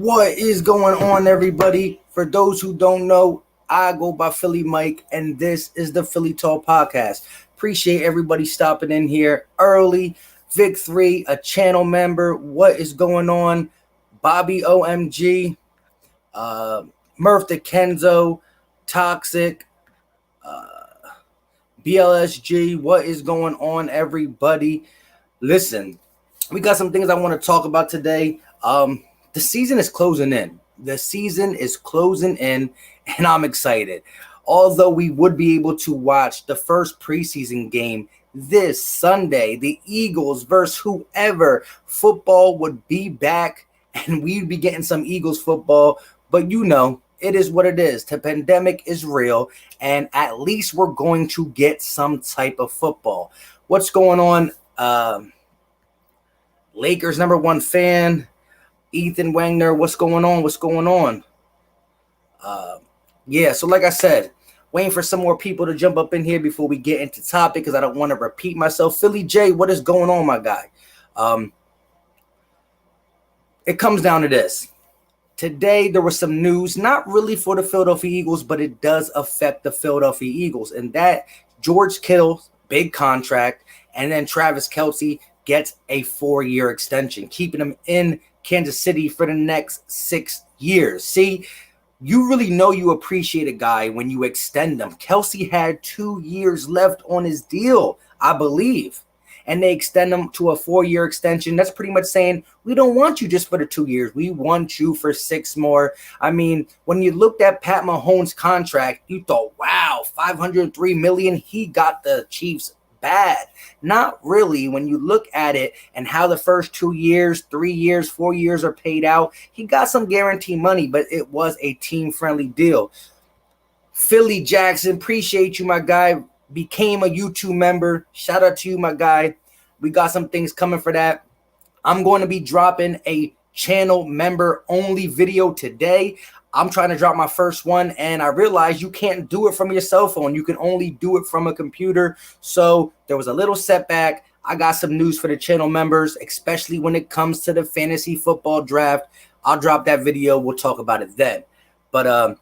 What is going on, everybody? For those who don't know, I go by Philly Mike, and this is the Philly Talk Podcast. Appreciate everybody stopping in here early. Vic 3, a channel member. What is going on? Bobby OMG, Murph the Kenzo, Toxic, BLSG. What is going on, everybody? Listen, we got some things I want to talk about today. The season is closing in. And I'm excited. Although we would be able to watch the first preseason game this Sunday, the Eagles versus whoever, football would be back, and we'd be getting some Eagles football. But you know, it is what it is. The pandemic is real, and at least we're going to get some type of football. What's going on? Lakers #1 fan. Ethan Wagner, what's going on? So like I said, waiting for some more people to jump up in here before we get into topic because I don't want to repeat myself. Philly J, what is going on, my guy? It comes down to this. Today, there was some news, not really for the Philadelphia Eagles, but it does affect the Philadelphia Eagles. And that George Kittle's big contract, and then Travis Kelce gets a 4-year extension, keeping him in Kansas City for the next 6 years. See, you really know you appreciate a guy when you extend them. Kelce had 2 years left on his deal, I believe, and they extend him to a 4-year extension. That's pretty much saying, we don't want you just for the 2 years. We want you for 6 more. I mean, when you looked at Pat Mahomes' contract, you thought, wow, $503 million, he got the Chiefs bad. Not really. When you look at it and how the first 2 years, 3 years, 4 years are paid out, he got some guaranteed money, but it was a team-friendly deal. Philly Jackson, appreciate you, my guy. Became a YouTube member. Shout out to you, my guy. We got some things coming for that. I'm going to be dropping a channel member only video today. I'm trying to drop my first one, and I realized you can't do it from your cell phone. You can only do it from a computer. So there was a little setback. I got some news for the channel members, especially when it comes to the fantasy football draft. I'll drop that video. We'll talk about it then. But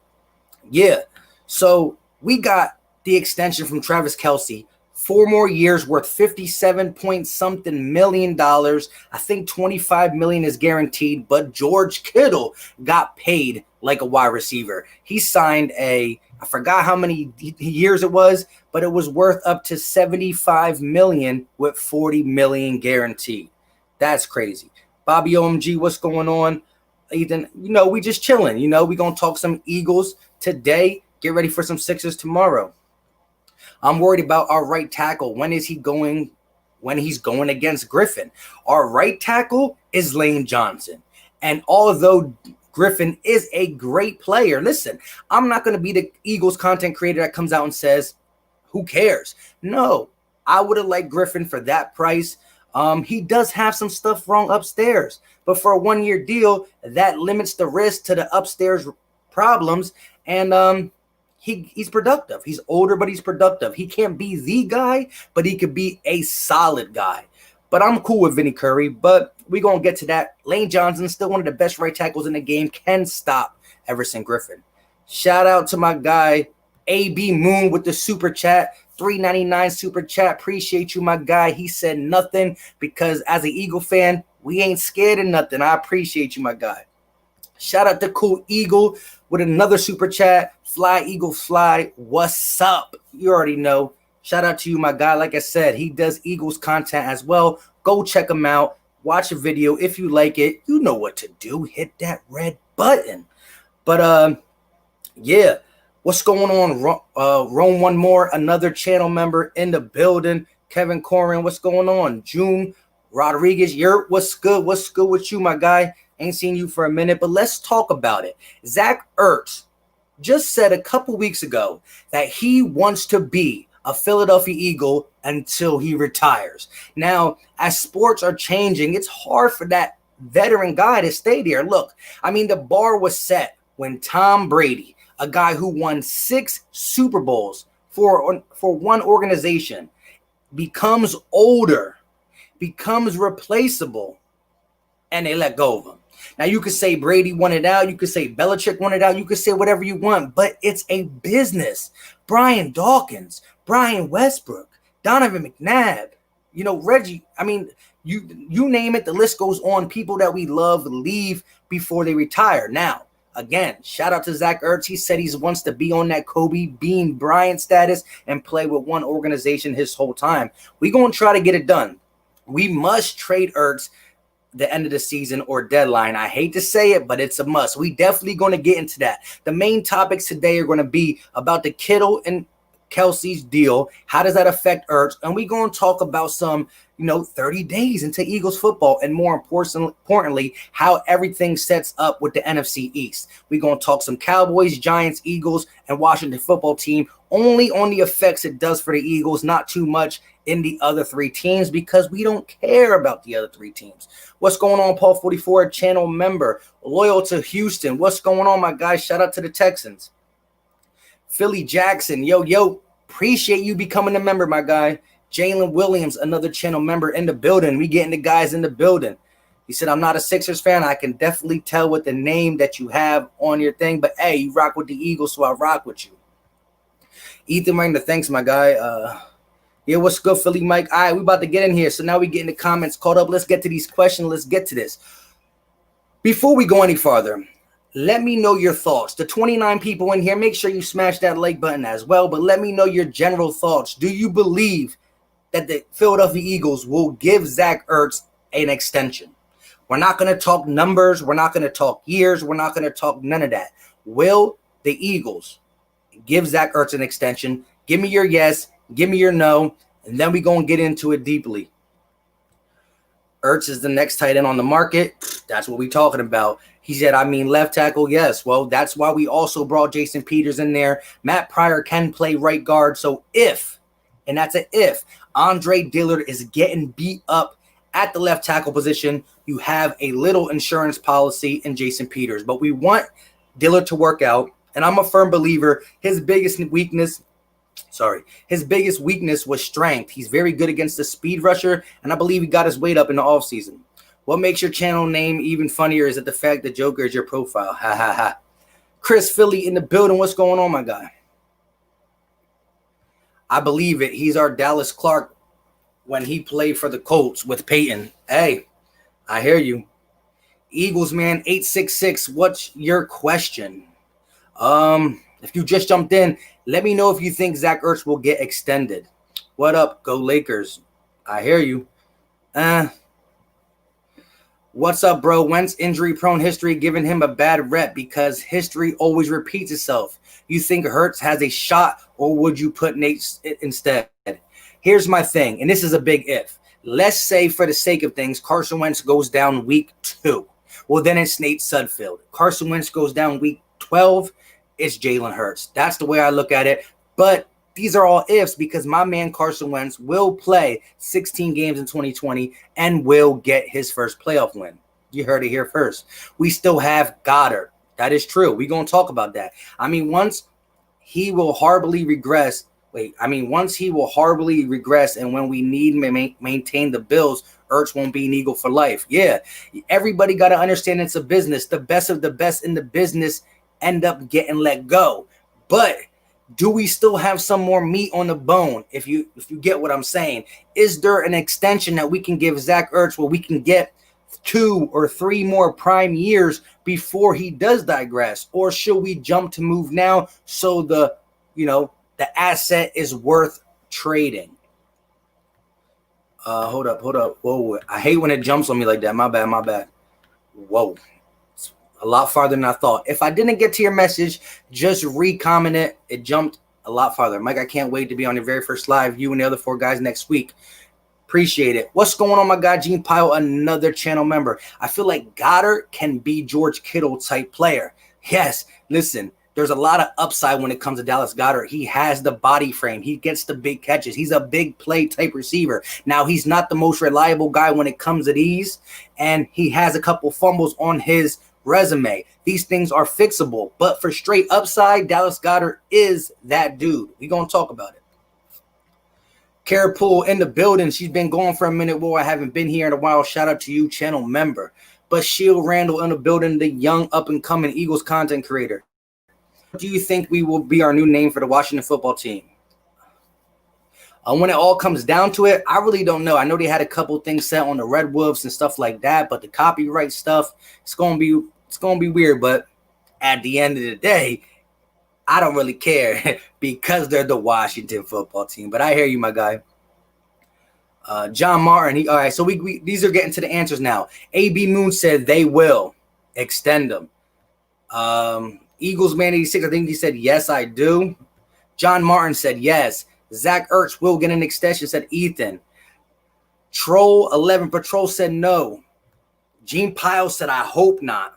so we got the extension from Travis Kelce. 4 more years worth 57 point something million dollars. I think 25 million is guaranteed, but George Kittle got paid like a wide receiver. He signed I forgot how many years it was, but it was worth up to 75 million with 40 million guaranteed. That's crazy. Bobby OMG, what's going on? Ethan, we just chilling. We going to talk some Eagles today. Get ready for some Sixers tomorrow. I'm worried about our right tackle. When he's going against Griffen. Our right tackle is Lane Johnson. And although Griffen is a great player, listen, I'm not going to be the Eagles content creator that comes out and says, who cares? No, I would have liked Griffen for that price. He does have some stuff wrong upstairs, but for a 1-year deal, that limits the risk to the upstairs problems. And he's productive. He's older, but he's productive. He can't be the guy, but he could be a solid guy. But I'm cool with Vinny Curry, but we're going to get to that. Lane Johnson, still one of the best right tackles in the game, can stop Everson Griffen. Shout out to my guy, AB Moon, with the super chat, $3.99 super chat. Appreciate you, my guy. He said nothing because as an Eagle fan, we ain't scared of nothing. I appreciate you, my guy. Shout out to Cool Eagle with another super chat. Fly Eagle Fly, what's up? You already know. Shout out to you, my guy. Like I said, he does Eagles content as well. Go check him out. Watch a video. If you like it, you know what to do. Hit that red button. But what's going on? Rome One More, another channel member in the building. Kevin Corin, what's going on? June Rodriguez, what's good? What's good with you, my guy? Ain't seen you for a minute, but let's talk about it. Zach Ertz just said a couple weeks ago that he wants to be a Philadelphia Eagle until he retires. Now, as sports are changing, it's hard for that veteran guy to stay there. Look, I mean, the bar was set when Tom Brady, a guy who won 6 Super Bowls for one organization, becomes older, becomes replaceable, and they let go of him. Now, you could say Brady wanted out. You could say Belichick wanted out. You could say whatever you want, but it's a business. Brian Dawkins, Brian Westbrook, Donovan McNabb, Reggie. I mean, you name it, the list goes on. People that we love leave before they retire. Now, again, shout out to Zach Ertz. He said he wants to be on that Kobe Bean Bryant status and play with one organization his whole time. We're going to try to get it done. We must trade Ertz the end of the season or deadline. I hate to say it, but it's a must. We definitely going to get into that. The main topics today are going to be about the Kittle and Kelsey's deal. How does that affect Ertz? And we're going to talk about some, 30 days into Eagles football, and more importantly, how everything sets up with the NFC East. We're going to talk some Cowboys, Giants, Eagles, and Washington football team, only on the effects it does for the Eagles, not too much in the other three teams, because we don't care about the other three teams. What's going on, Paul 44, channel member, loyal to Houston? What's going on, my guys? Shout out to the Texans. Philly Jackson, yo, appreciate you becoming a member, my guy. Jalen Williams, another channel member in the building. We getting the guys in the building. He said, I'm not a Sixers fan. I can definitely tell with the name that you have on your thing, but hey, you rock with the Eagles, so I rock with you. Ethan Wagner, thanks, my guy. Yeah, what's good, Philly Mike? All right, we about to get in here. So now we get in the comments caught up. Let's get to these questions. Let's get to this. Before we go any farther, let me know your thoughts. The 29 people in here, make sure you smash that like button as well. But let me know your general thoughts. Do you believe that the Philadelphia Eagles will give Zach Ertz an extension? We're not going to talk numbers. We're not going to talk years. We're not going to talk none of that. Will the Eagles give Zach Ertz an extension? Give me your yes. Give me your no. And then we're going to get into it deeply. Ertz is the next tight end on the market. That's what we're talking about. He said, left tackle, yes. Well, that's why we also brought Jason Peters in there. Matt Pryor can play right guard. So if, and that's an if, Andre Dillard is getting beat up at the left tackle position, you have a little insurance policy in Jason Peters. But we want Dillard to work out. And I'm a firm believer his biggest weakness was strength. He's very good against the speed rusher, and I believe he got his weight up in the offseason. What makes your channel name even funnier is that the fact that Joker is your profile. Ha, ha, ha. Chris Philly in the building. What's going on, my guy? I believe it. He's our Dallas Clark when he played for the Colts with Peyton. Hey, I hear you. Eagles, man, 866. What's your question? If you just jumped in, let me know if you think Zach Ertz will get extended. What up? Go Lakers. I hear you. What's up, bro? Wentz injury-prone history giving him a bad rep because history always repeats itself. You think Hurts has a shot, or would you put Nate instead? Here's my thing, and this is a big if. Let's say, for the sake of things, Carson Wentz goes down week 2. Well, then it's Nate Sudfeld. Carson Wentz goes down week 12. It's Jalen Hurts. That's the way I look at it. But these are all ifs because my man Carson Wentz will play 16 games in 2020 and will get his first playoff win. You heard it here first. We still have Goddard. That is true. We're going to talk about that. Once he will horribly regress. Once he will horribly regress, and when we need to maintain the Bills, Ertz won't be an Eagle for life. Yeah, everybody got to understand it's a business. The best of the best in the business end up getting let go. But do we still have some more meat on the bone? If you get what I'm saying, is there an extension that we can give Zach Ertz where we can get 2 or 3 more prime years before he does digress? Or should we jump to move now so the asset is worth trading? Hold up. Whoa, I hate when it jumps on me like that. My bad. Whoa. It's a lot farther than I thought. If I didn't get to your message, just re-comment it. It jumped a lot farther. Mike, I can't wait to be on your very first live. You and the other 4 guys next week. Appreciate it. What's going on, my guy? Gene Pyle, another channel member. I feel like Goddard can be George Kittle type player. Yes, listen. There's a lot of upside when it comes to Dallas Goedert. He has the body frame. He gets the big catches. He's a big play type receiver. Now, he's not the most reliable guy when it comes to these, and he has a couple fumbles on his resume. These things are fixable, but for straight upside, Dallas Goedert is that dude. We're going to talk about it. Kara Poole in the building. She's been gone for a minute. Well, I haven't been here in a while. Shout out to you, channel member. Bashil Randall in the building, the young up-and-coming Eagles content creator. What do you think we will be our new name for the Washington football team? When it all comes down to it, I really don't know. I know they had a couple things set on the Red Wolves and stuff like that, but the copyright stuff, it's gonna be weird. But at the end of the day, I don't really care because they're the Washington football team. But I hear you, my guy. John Martin. All right, so we these are getting to the answers now. AB Moon said they will extend them. Eagles Man 86, I think he said yes, I do. John Martin said yes. Zach Ertz will get an extension, said Ethan. Troll 11 Patrol said no. Gene Pyle said I hope not.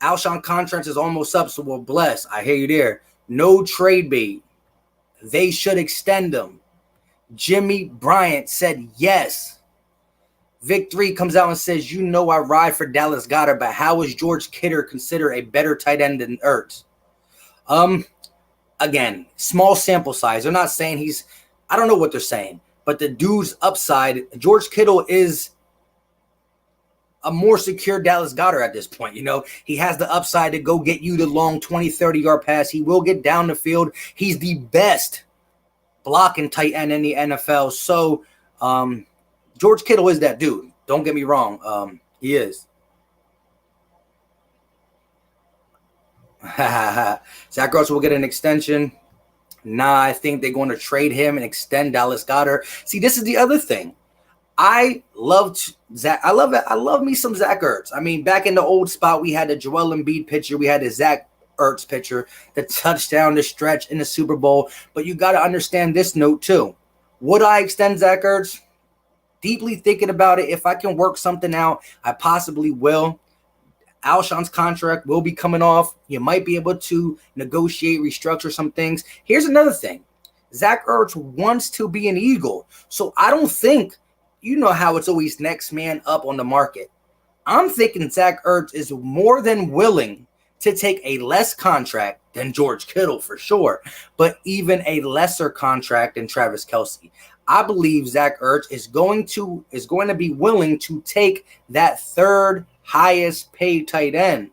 Alshon contract is almost up, so we're blessed. I hear you there. No trade bait. They should extend them. Jimmy Bryant said yes. Vic 3 comes out and says, you know I ride for Dallas Goedert, but how is George Kittle considered a better tight end than Ertz? Again, small sample size. They're not saying he's – I don't know what they're saying. But the dude's upside, George Kittle is a more secure Dallas Goedert at this point. You know, he has the upside to go get you the long 20, 30-yard pass. He will get down the field. He's the best blocking tight end in the NFL. So, George Kittle is that dude. Don't get me wrong. He is. Zach Ertz will get an extension. Nah, I think they're going to trade him and extend Dallas Goedert. See, this is the other thing. I loved Zach. I love me some Zach Ertz. I mean, back in the old spot, we had the Joel Embiid pitcher. We had the Zach Ertz pitcher, the touchdown, the stretch in the Super Bowl. But you got to understand this note too. Would I extend Zach Ertz? Deeply thinking about it. If I can work something out, I possibly will. Alshon's contract will be coming off. You might be able to negotiate, restructure some things. Here's another thing. Zach Ertz wants to be an Eagle. So I don't think, you know how it's always next man up on the market. I'm thinking Zach Ertz is more than willing to take a less contract than George Kittle for sure, but even a lesser contract than Travis Kelce. I believe Zach Ertz is going to be willing to take that third highest paid tight end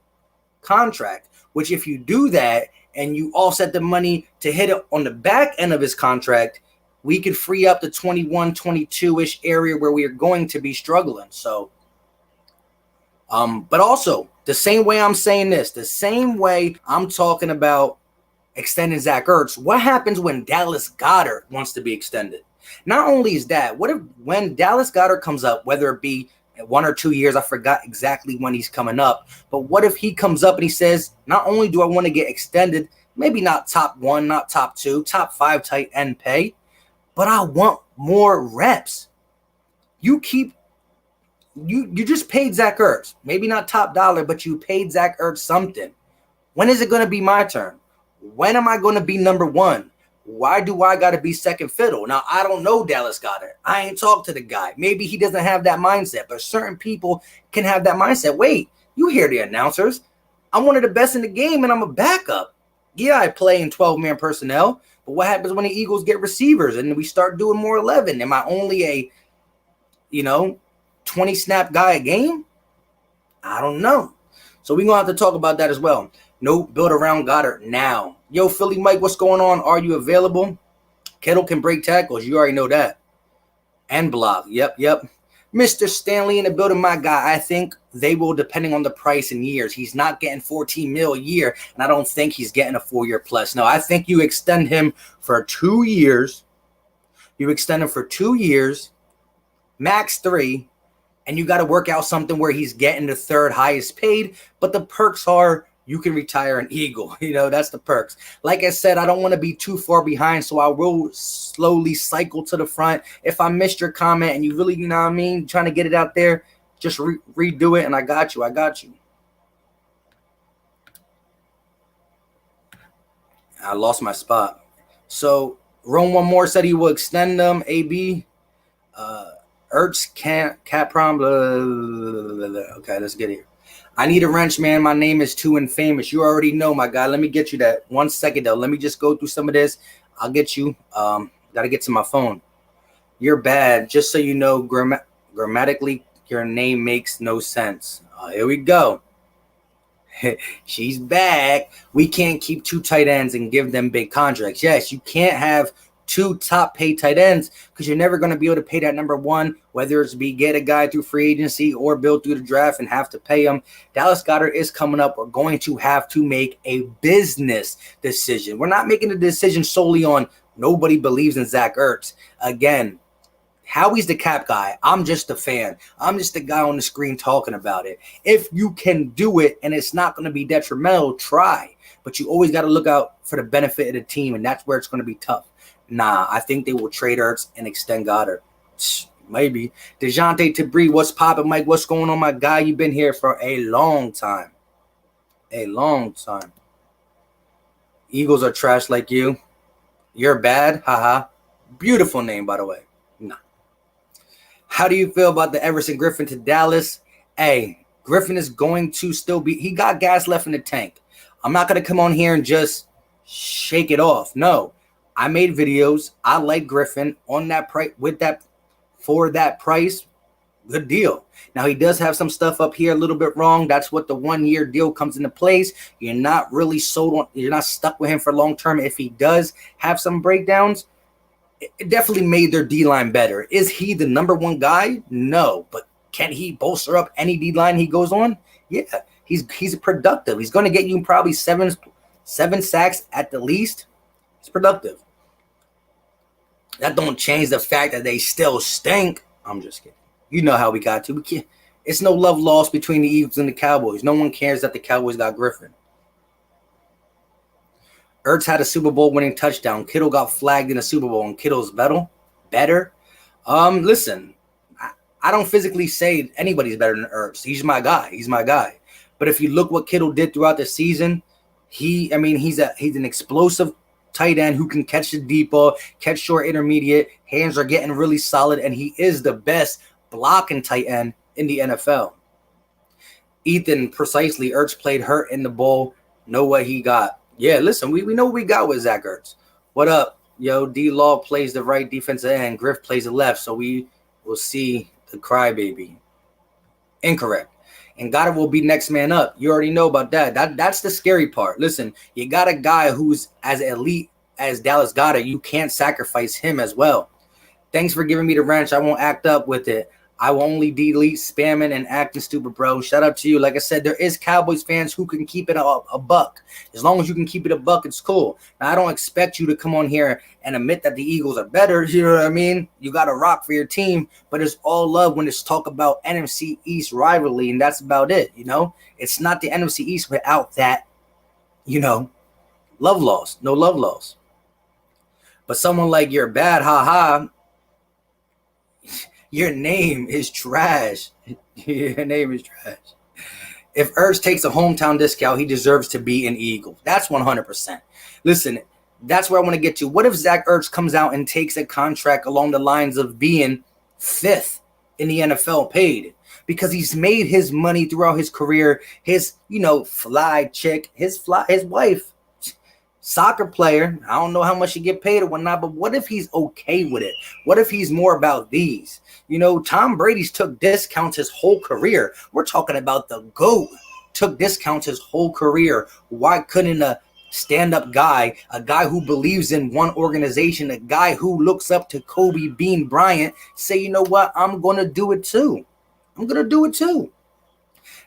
contract, which if you do that and you offset the money to hit it on the back end of his contract, we could free up the 21, 22-ish area where we are going to be struggling. So, but also the same way I'm saying this, the same way I'm talking about extending Zach Ertz, what happens when Dallas Goedert wants to be extended? Not only is that, what if when Dallas Goedert comes up, whether it be 1 or 2 years, I forgot exactly when he's coming up, but what if he comes up and he says, not only do I want to get extended, maybe not top 1, not top 2, top 5 tight end pay, but I want more reps. You just paid Zach Ertz, maybe not top dollar, but you paid Zach Ertz something. When is it going to be my turn? When am I going to be number 1? Why do I got to be second fiddle? Now, I don't know Dallas Goedert. I ain't talked to the guy. Maybe he doesn't have that mindset, but certain people can have that mindset. Wait, you hear the announcers. I'm one of the best in the game, and I'm a backup. Yeah, I play in 12-man personnel, but what happens when the Eagles get receivers and we start doing more 11? Am I only a, 20-snap guy a game? I don't know. So we're going to have to talk about that as well. No build around Goddard now. Yo, Philly Mike, what's going on? Are you available? Kittle can break tackles. You already know that. And block. Yep. Mr. Stanley in the building, my guy. I think they will, depending on the price and years. He's not getting $14 million a year, and I don't think he's getting a 4-year plus. No, I think you extend him for 2 years. You extend him for 2 years, max 3, and you got to work out something where he's getting the third highest paid, but the perks are you can retire an Eagle. That's the perks. Like I said, I don't want to be too far behind, so I will slowly cycle to the front. If I missed your comment and you really, trying to get it out there, just redo it, and I got you. I lost my spot. So, Rome One More said he will extend them. AB, Ertz, Cat Prom, blah, blah, blah, blah. Okay, let's get here. I need a wrench, man. My name is too infamous. You already know, my guy. Let me get you that. 1 second, though. Let me just go through some of this. I'll get you. Got to get to my phone. You're bad. Just so you know, grammatically, your name makes no sense. Oh, here we go. She's back. We can't keep 2 tight ends and give them big contracts. Yes, you can't have 2 top paid tight ends because you're never going to be able to pay that number one, whether it's be get a guy through free agency or build through the draft and have to pay him. Dallas Goedert is coming up. We're going to have to make a business decision. We're not making a decision solely on nobody believes in Zach Ertz. Again, Howie's the cap guy. I'm just a fan. I'm just the guy on the screen talking about it. If you can do it and it's not going to be detrimental, try. But you always got to look out for the benefit of the team, and that's where it's going to be tough. Nah, I think they will trade Ertz and extend Goddard. Maybe. DeJounte Tabri, what's poppin', Mike? What's going on, my guy? You've been here for a long time. A long time. Eagles are trash like you. You're bad. Haha. Beautiful name, by the way. Nah. How do you feel about the Everson Griffen to Dallas? Hey, Griffen is going to still be – he got gas left in the tank. I'm not going to come on here and just shake it off. No. I made videos. I like Griffen on that price with that for that price. Good deal. Now he does have some stuff up here a little bit wrong. That's what the 1-year deal comes into place. You're not really sold on. You're not stuck with him for long term. If he does have some breakdowns, it definitely made their D-line better. Is he the number one guy? No, but can he bolster up any D-line he goes on? Yeah, he's productive. He's going to get you probably seven sacks at the least. It's productive. That don't change the fact that they still stink. I'm just kidding. You know how we got to. We can't. It's no love lost between the Eagles and the Cowboys. No one cares that the Cowboys got Griffen. Ertz had a Super Bowl winning touchdown. Kittle got flagged in a Super Bowl, and Kittle's better. Listen, I don't physically say anybody's better than Ertz. He's my guy. But if you look what Kittle did throughout the season, he's an explosive tight end who can catch the deep ball, catch short intermediate. Hands are getting really solid, and he is the best blocking tight end in the NFL. Ethan, precisely, Ertz played hurt in the bowl. Know what he got. Yeah, listen, we know what we got with Zach Ertz. What up? Yo, D-Law plays the right defensive end. Griff plays the left, so we will see the crybaby. Incorrect. And Goddard will be next man up. You already know about that. That's the scary part. Listen, you got a guy who's as elite as Dallas Goedert. You can't sacrifice him as well. Thanks for giving me the wrench. I won't act up with it. I will only delete spamming and acting stupid, bro. Shout out to you. Like I said, there is Cowboys fans who can keep it a buck. As long as you can keep it a buck, it's cool. Now, I don't expect you to come on here and admit that the Eagles are better. You know what I mean? You got to rock for your team, but it's all love when it's talk about NFC East rivalry, and that's about it, you know? It's not the NFC East without that, love loss. No love loss. But someone like you're bad, haha. Your name is trash. Your name is trash. If Ertz takes a hometown discount, he deserves to be an Eagle. That's 100%. Listen, that's where I want to get to. What if Zach Ertz comes out and takes a contract along the lines of being 5th in the NFL paid? Because he's made his money throughout his career. His, fly chick, his wife, soccer player. I don't know how much he get paid or whatnot, but what if he's okay with it? What if he's more about these? Tom Brady's took discounts his whole career. We're talking about the GOAT. Took discounts his whole career. Why couldn't a stand-up guy, a guy who believes in one organization, a guy who looks up to Kobe Bean Bryant, say, you know what? I'm going to do it too.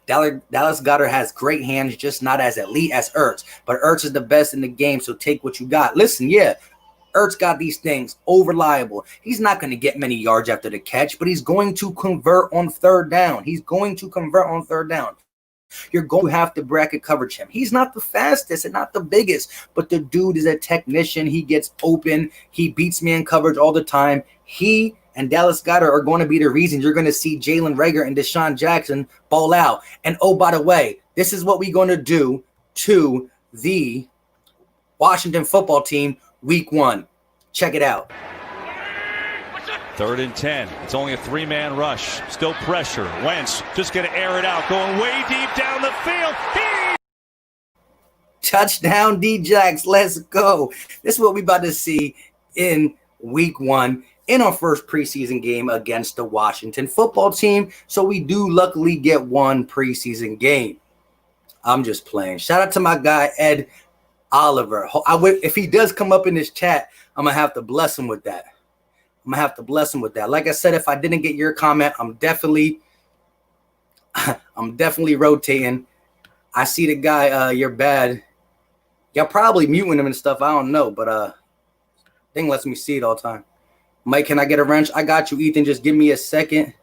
Dallas Goedert has great hands, just not as elite as Ertz. But Ertz is the best in the game, so take what you got. Listen, yeah, Ertz got these things, over-reliable. He's not going to get many yards after the catch, but he's going to convert on third down. You're going to have to bracket coverage him. He's not the fastest and not the biggest, but the dude is a technician. He gets open. He beats man coverage all the time. He and Dallas Goedert are going to be the reason you're going to see Jalen Reagor and Deshaun Jackson ball out. And, oh, by the way, this is what we're going to do to the Washington football team week 1. Check it out. 3rd and 10. It's only a 3-man rush. Still pressure. Wentz just going to air it out. Going way deep down the field. Touchdown, D-Jax. Let's go. This is what we about to see in week 1. in our first preseason game against the Washington football team. So we do luckily get one preseason game. I'm just playing. Shout out to my guy, Ed Oliver. If he does come up in this chat, I'm going to have to bless him with that. Like I said, if I didn't get your comment, I'm definitely rotating. I see the guy, you're bad. Y'all probably muting him and stuff. I don't know, but thing lets me see it all the time. Mike, can I get a wrench? I got you, Ethan. Just give me a second.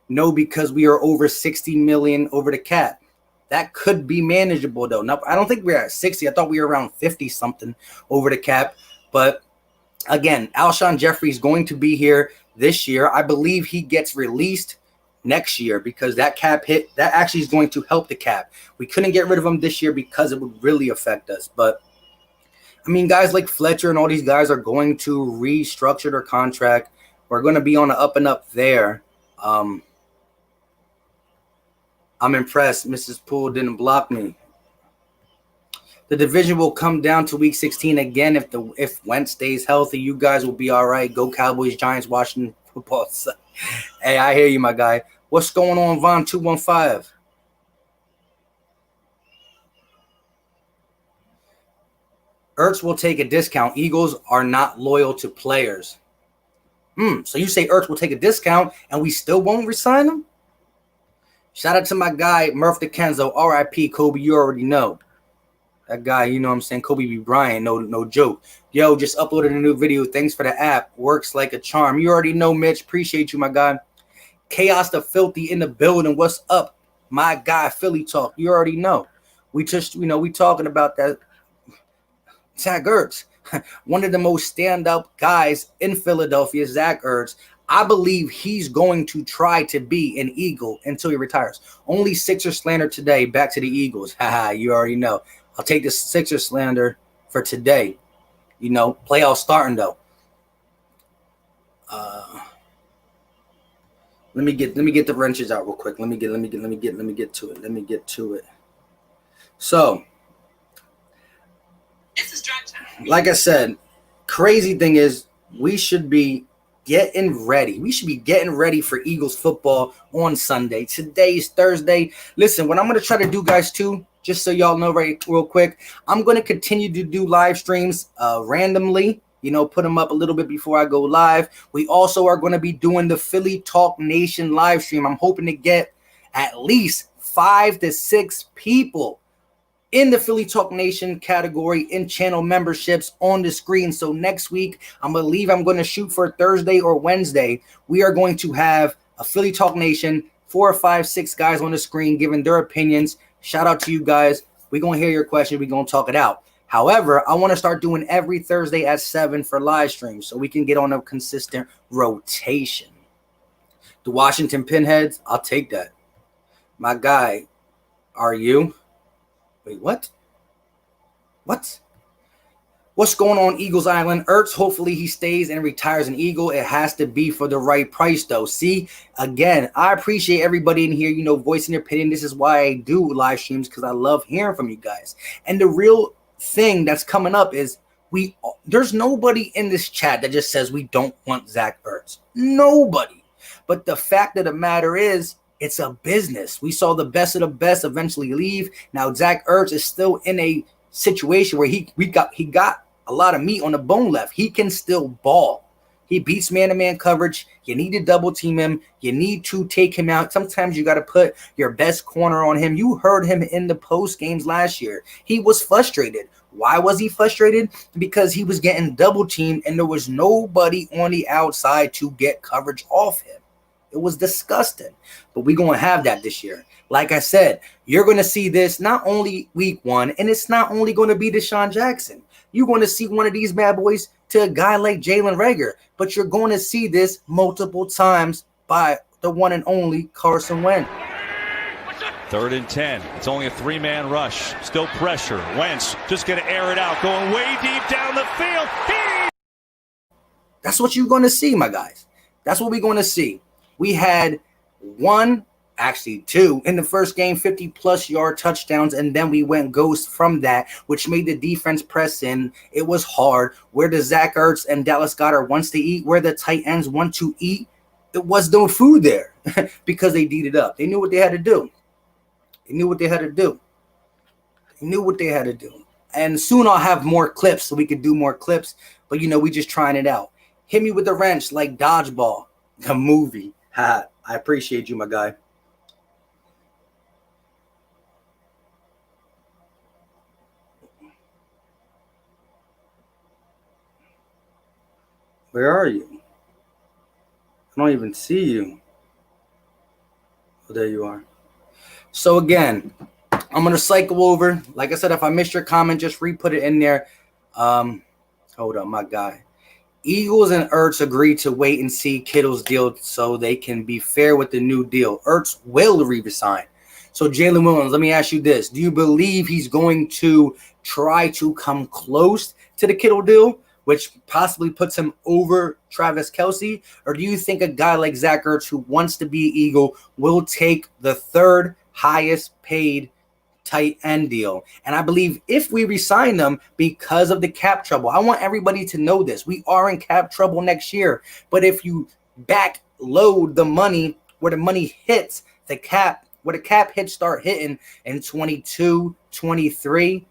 No, because we are over 60 million over the cap. That could be manageable, though. No, I don't think we're at 60. I thought we were around 50 something over the cap. But again, Alshon Jeffery is going to be here this year. I believe he gets released next year because that cap hit, that actually is going to help the cap. We couldn't get rid of him this year because it would really affect us. But I mean, guys like Fletcher and all these guys are going to restructure their contract. We're going to be on the up and up there. I'm impressed. Mrs. Poole didn't block me. The division will come down to week 16 again. If Wentz stays healthy, you guys will be all right. Go Cowboys, Giants, Washington football. Hey, I hear you, my guy. What's going on, Von 215? Ertz will take a discount. Eagles are not loyal to players. So you say Ertz will take a discount and we still won't resign him? Shout out to my guy, Murph DeKenzo, RIP, Kobe, you already know. That guy, you know what I'm saying, Kobe B. Bryant, no joke. Yo, just uploaded a new video. Thanks for the app. Works like a charm. You already know, Mitch. Appreciate you, my guy. Chaos the Filthy in the building. What's up, my guy, Philly Talk? You already know. We just, we talking about that. Zach Ertz, one of the most stand-up guys in Philadelphia, Zach Ertz. I believe he's going to try to be an Eagle until he retires. Only Sixer slander today. Back to the Eagles. Haha, you already know. I'll take the Sixer slander for today. Playoff starting though. Let me get the wrenches out real quick. Let me get to it. So, this is drive time. Like I said, crazy thing is we should be getting ready. We should be getting ready for Eagles football on Sunday. Today's Thursday. Listen, what I'm going to try to do, guys, too, just so y'all know real quick, I'm going to continue to do live streams randomly, put them up a little bit before I go live. We also are going to be doing the Philly Talk Nation live stream. I'm hoping to get at least 5 to 6 people in the Philly Talk Nation category in channel memberships on the screen. So next week, I'm going to shoot for Thursday or Wednesday. We are going to have a Philly Talk Nation, 4 or 5, 6 guys on the screen giving their opinions. Shout out to you guys. We're going to hear your question. We're going to talk it out. However, I want to start doing every Thursday at 7 for live streams so we can get on a consistent rotation. The Washington Pinheads, I'll take that. My guy, are you? Wait, what? What's going on, Eagles Island? Ertz, hopefully he stays and retires an Eagle. It has to be for the right price, though. See, again, I appreciate everybody in here, voicing their opinion. This is why I do live streams, because I love hearing from you guys. And the real thing that's coming up is there's nobody in this chat that just says we don't want Zach Ertz. Nobody. But the fact of the matter is, it's a business. We saw the best of the best eventually leave. Now Zach Ertz is still in a situation where he got a lot of meat on the bone left. He can still ball. He beats man-to-man coverage. You need to double team him. You need to take him out. Sometimes you got to put your best corner on him. You heard him in the post games last year. He was frustrated. Why was he frustrated? Because he was getting double teamed and there was nobody on the outside to get coverage off him. It was disgusting, but we're going to have that this year. Like I said, you're going to see this not only week 1, and it's not only going to be Deshaun Jackson. You're going to see one of these bad boys to a guy like Jalen Reagor, but you're going to see this multiple times by the one and only Carson Wentz. 3rd and 10. It's only a 3-man rush. Still pressure. Wentz just going to air it out, going way deep down the field. That's what you're going to see, my guys. That's what we're going to see. We had one Actually, 2 in the first game, 50-plus yard touchdowns, and then we went ghost from that, which made the defense press in. It was hard. Where the Zach Ertz and Dallas Goedert wants to eat, where the tight ends want to eat, it was no food there because they D'd it up. They knew what they had to do. And soon I'll have more clips so we could do more clips, but we just trying it out. Hit me with a wrench like Dodgeball, the movie. I appreciate you, my guy. Where are you? I don't even see you. Oh, there you are. So again, I'm going to cycle over. Like I said, if I missed your comment, just re-put it in there. Hold up, my guy. Eagles and Ertz agreed to wait and see Kittle's deal so they can be fair with the new deal. Ertz will re-resign. So Jalen Williams, let me ask you this. Do you believe he's going to try to come close to the Kittle deal, which possibly puts him over Travis Kelce? Or do you think a guy like Zach Ertz, who wants to be Eagle, will take the third highest paid tight end deal? And I believe if we resign them because of the cap trouble, I want everybody to know this. We are in cap trouble next year. But if you backload the money where the money hits the cap, where the cap hits start hitting in 22, 23,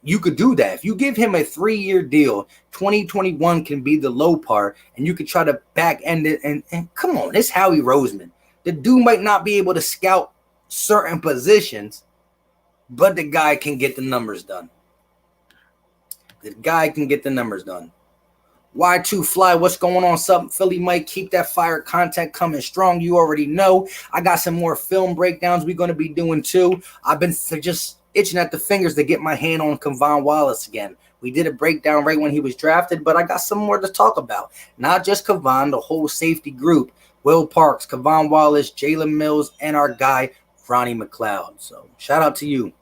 you could do that. If you give him a 3-year deal, 2021 can be the low part, and you could try to back end it. And come on, it's Howie Roseman. The dude might not be able to scout certain positions, but the guy can get the numbers done. Y2 Fly, what's going on? Something Philly Mike, keep that fire content coming strong. You already know. I got some more film breakdowns we're going to be doing too. I've been just itching at the fingers to get my hand on Kevon Wallace again. We did a breakdown right when he was drafted, but I got some more to talk about. Not just Kevon, the whole safety group. Will Parks, Kevon Wallace, Jalen Mills, and our guy, Ronnie McLeod. So shout out to you.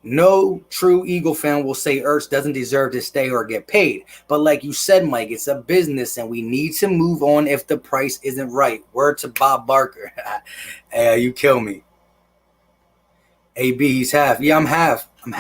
No true Eagle fan will say Ertz doesn't deserve to stay or get paid. But like you said, Mike, it's a business and we need to move on if the price isn't right. Word to Bob Barker. Hey, you kill me. AB, he's half. Yeah, I'm half. I'm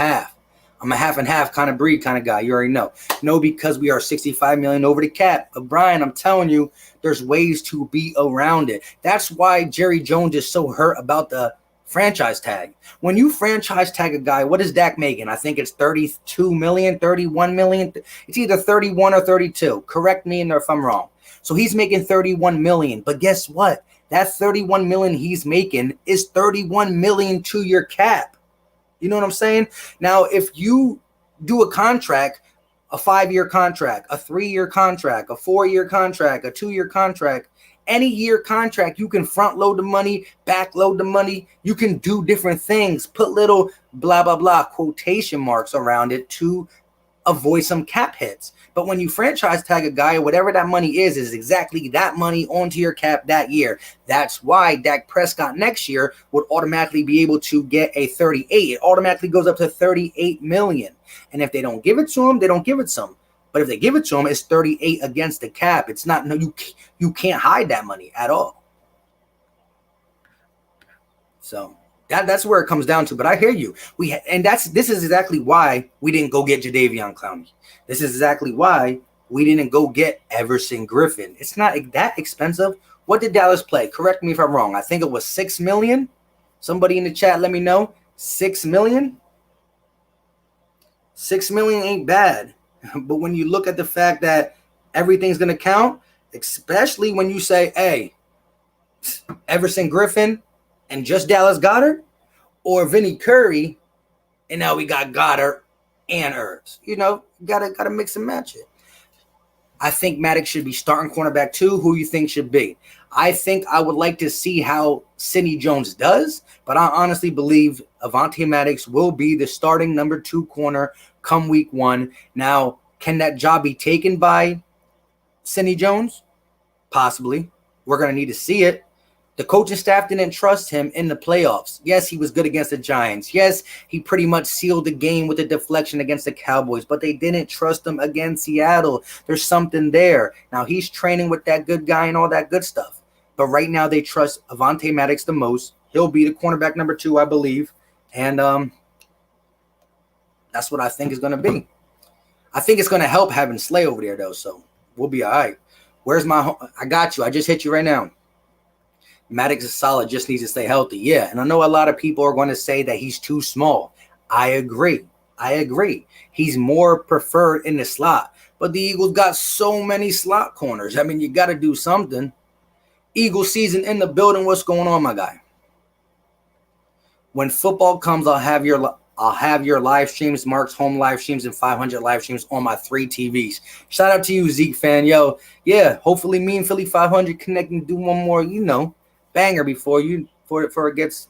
a half and half kind of breed kind of guy. You already know. No, because we are $65 million over the cap. But Brian, I'm telling you, there's ways to be around it. That's why Jerry Jones is so hurt about the franchise tag. When you franchise tag a guy, what is Dak making? I think it's 32 million, 31 million. It's either 31 or 32. Correct me if I'm wrong. So he's making 31 million. But guess what? That 31 million he's making is 31 million to your cap. You know what I'm saying? Now, if you do a contract, a 5-year contract, a 3-year contract, a 4-year contract, a 2-year contract, any year contract, you can front load the money, back load the money. You can do different things, put little blah, blah, blah quotation marks around it to avoid some cap hits. But when you franchise tag a guy, whatever that money is exactly that money onto your cap that year. That's why Dak Prescott next year would automatically be able to get a 38. It automatically goes up to 38 million. And if they don't give it to him, they don't give it to him. But if they give it to him, it's 38 against the cap. It's not, no, you can't hide that money at all. So that's where it comes down to. But I hear you. This is exactly why we didn't go get Jadeveon Clowney. This is exactly why we didn't go get Everson Griffen. It's not that expensive. What did Dallas play? Correct me if I'm wrong. I think it was $6 million. Somebody in the chat, let me know. $6 million. $6 million ain't bad. But when you look at the fact that everything's going to count, especially when you say, hey, Everson Griffen and just Dallas Goedert, or Vinny Curry, and now we got Goddard and Ertz. You know, gotta mix and match it. I think Maddox should be starting cornerback too. Who you think should be? I think I would like to see how Sidney Jones does, but I honestly believe Avonte Maddox will be the starting number 2 corner come week 1. Now, can that job be taken by Sidney Jones? Possibly. We're going to need to see it. The coaching staff didn't trust him in the playoffs. Yes, he was good against the Giants. Yes, he pretty much sealed the game with a deflection against the Cowboys, but they didn't trust him against Seattle. There's something there. Now, he's training with that good guy and all that good stuff. But right now they trust Avonte Maddox the most. He'll be the cornerback number 2, I believe. And that's what I think is going to be. I think it's going to help having Slay over there, though, so we'll be all right. Where's my – I got you. I just hit you right now. Maddox is solid, just needs to stay healthy. Yeah, and I know a lot of people are going to say that he's too small. I agree. He's more preferred in the slot. But the Eagles got so many slot corners. I mean, you got to do something. Eagles season in the building. What's going on, my guy? When football comes, I'll have your live streams, Mark's home live streams, and 500 live streams on my 3 TVs. Shout out to you, Zeke fan. Yo, yeah, hopefully me and Philly 500 connect and do one more, banger before it gets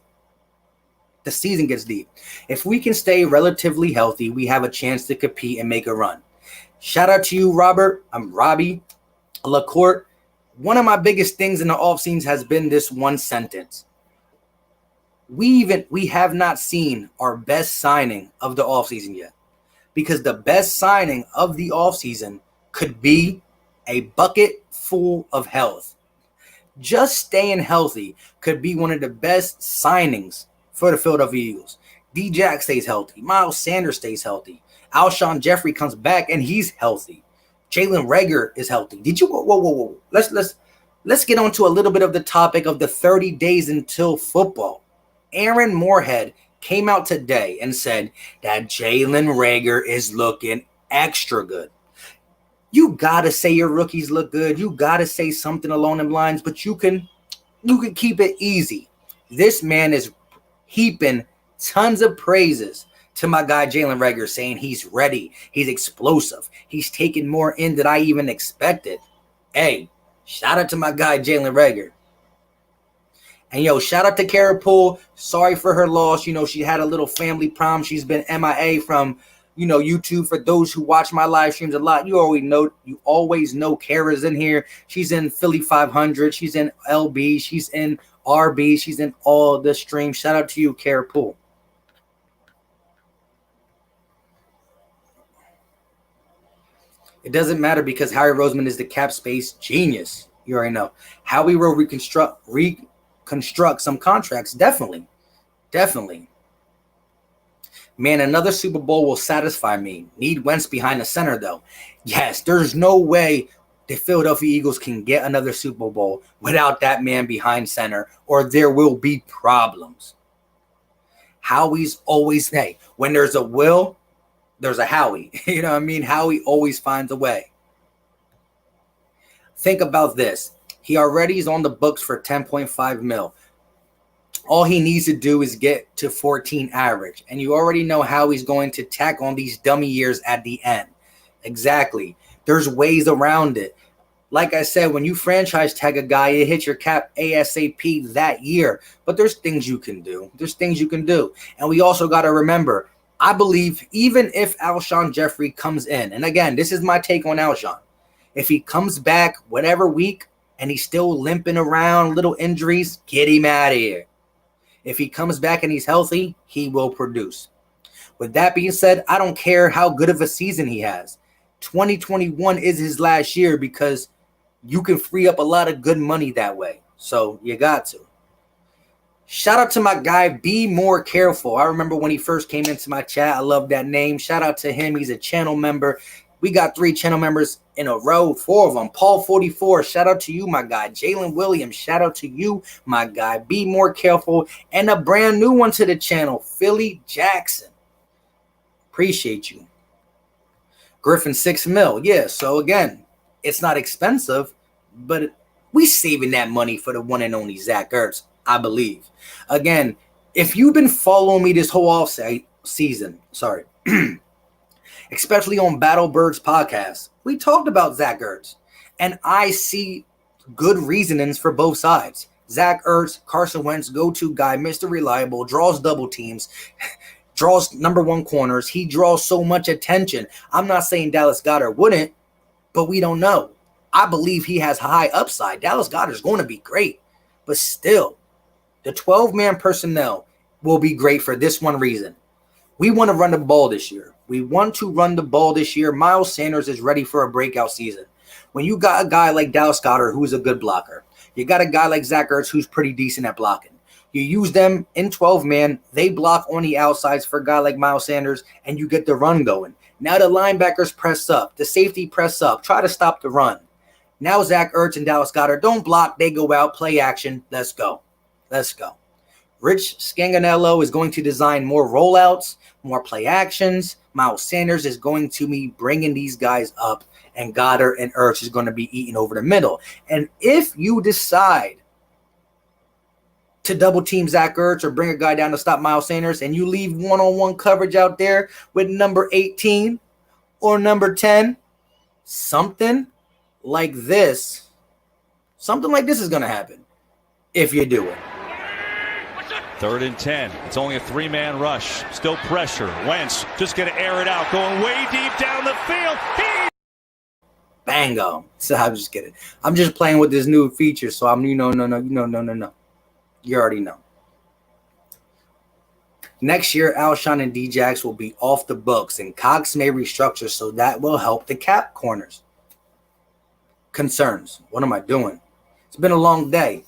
the season gets deep. If we can stay relatively healthy, we have a chance to compete and make a run. Shout out to you, Robert. I'm Robbie LaCourte. One of my biggest things in the offseason has been this one sentence. We have not seen our best signing of the offseason yet, because the best signing of the offseason could be a bucket full of health. Just staying healthy could be one of the best signings for the Philadelphia Eagles. D-Jack stays healthy. Miles Sanders stays healthy. Alshon Jeffery comes back and he's healthy. Jalen Reagor is healthy. Whoa. Let's get on to a little bit of the topic of the 30 days until football. Aaron Moorhead came out today and said that Jalen Reagor is looking extra good. You gotta say your rookies look good. You gotta say something along them lines, but you can keep it easy. This man is heaping tons of praises to my guy Jalen Reagor, saying he's ready, he's explosive, he's taking more in than I even expected. Hey, shout out to my guy Jalen Reagor. And shout out to Kara Poole. Sorry for her loss. She had a little family problem. She's been MIA from YouTube. For those who watch my live streams a lot, you always know Kara's in here. She's in Philly 500. She's in LB. She's in RB. She's in all the streams. Shout out to you, Kara Poole. It doesn't matter because Harry Roseman is the cap space genius. You already know. How we will reconstruct some contracts. Definitely. Man, another Super Bowl will satisfy me. Need Wentz behind the center, though. Yes, there's no way the Philadelphia Eagles can get another Super Bowl without that man behind center, or there will be problems. Howie's always, when there's a will, there's a Howie. You know what I mean? Howie always finds a way. Think about this. He already is on the books for $10.5 million. All he needs to do is get to 14 average. And you already know how he's going to tack on these dummy years at the end. Exactly. There's ways around it. Like I said, when you franchise tag a guy, it hits your cap ASAP that year. But there's things you can do. And we also got to remember, I believe even if Alshon Jeffery comes in, and again, this is my take on Alshon. If he comes back whatever week and he's still limping around, little injuries, get him out of here. If he comes back and he's healthy, he will produce. With that being said, I don't care how good of a season he has. 2021 is his last year because you can free up a lot of good money that way. So you got to. Shout out to my guy, Be More Careful. I remember when he first came into my chat. I love that name. Shout out to him. He's a channel member. We got 3 channel members in a row, 4 of them. Paul 44, shout out to you, my guy. Jalen Williams, shout out to you, my guy. Be More Careful. And a brand new one to the channel, Philly Jackson. Appreciate you. Griffen, $6 million. Yeah, so again, it's not expensive, but we saving that money for the one and only Zach Ertz, I believe. Again, if you've been following me this whole off season, especially on Battle Birds podcast, we talked about Zach Ertz, and I see good reasonings for both sides. Zach Ertz, Carson Wentz, go-to guy, Mr. Reliable, draws double teams, draws number 1 corners. He draws so much attention. I'm not saying Dallas Goedert wouldn't, but we don't know. I believe he has high upside. Dallas Goedert is going to be great, but still, the 12-man personnel will be great for this one reason. We want to run the ball this year. Miles Sanders is ready for a breakout season. When you got a guy like Dallas Goedert, who's a good blocker, you got a guy like Zach Ertz, who's pretty decent at blocking. You use them in 12-man. They block on the outsides for a guy like Miles Sanders, and you get the run going. Now the linebackers press up. The safety press up. Try to stop the run. Now Zach Ertz and Dallas Goedert don't block. They go out, play action. Let's go. Let's go. Rich Scanganello is going to design more rollouts, more play actions. Miles Sanders is going to be bringing these guys up, and Goddard and Ertz is going to be eating over the middle. And if you decide to double team Zach Ertz or bring a guy down to stop Miles Sanders, and you leave one-on-one coverage out there with number 18 or number 10, something like this is going to happen if you do it. 3rd and 10. It's only a 3-man rush. Still pressure. Wentz just going to air it out, going way deep down the field. Bango. So I'm just kidding. I'm just playing with this new feature, so I'm no. You already know. Next year, Alshon and Djax will be off the books, and Cox may restructure, so that will help the cap corners. Concerns. What am I doing? It's been a long day.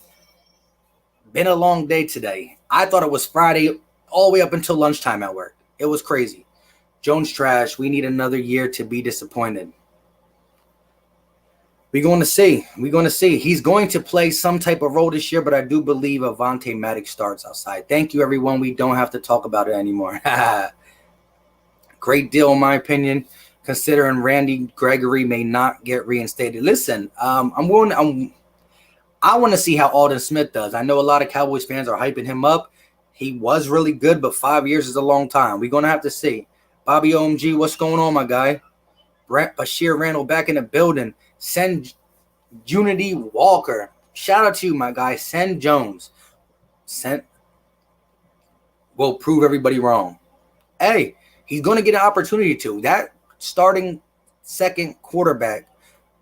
Been a long day today. I thought it was Friday all the way up until lunchtime at work. It was crazy. Jones trash. We need another year to be disappointed. We're going to see. He's going to play some type of role this year, but I do believe Avonte Maddox starts outside. Thank you, everyone. We don't have to talk about it anymore. Great deal, in my opinion, considering Randy Gregory may not get reinstated. Listen, I want to see how Aldon Smith does. I know a lot of Cowboys fans are hyping him up. He was really good, but 5 years is a long time. We're going to have to see. Bobby OMG, what's going on, my guy? Brent Bashir Randall back in the building. Send Unity Walker. Shout out to you, my guy. Send Jones. Will prove everybody wrong. Hey, he's going to get an opportunity to. That starting second quarterback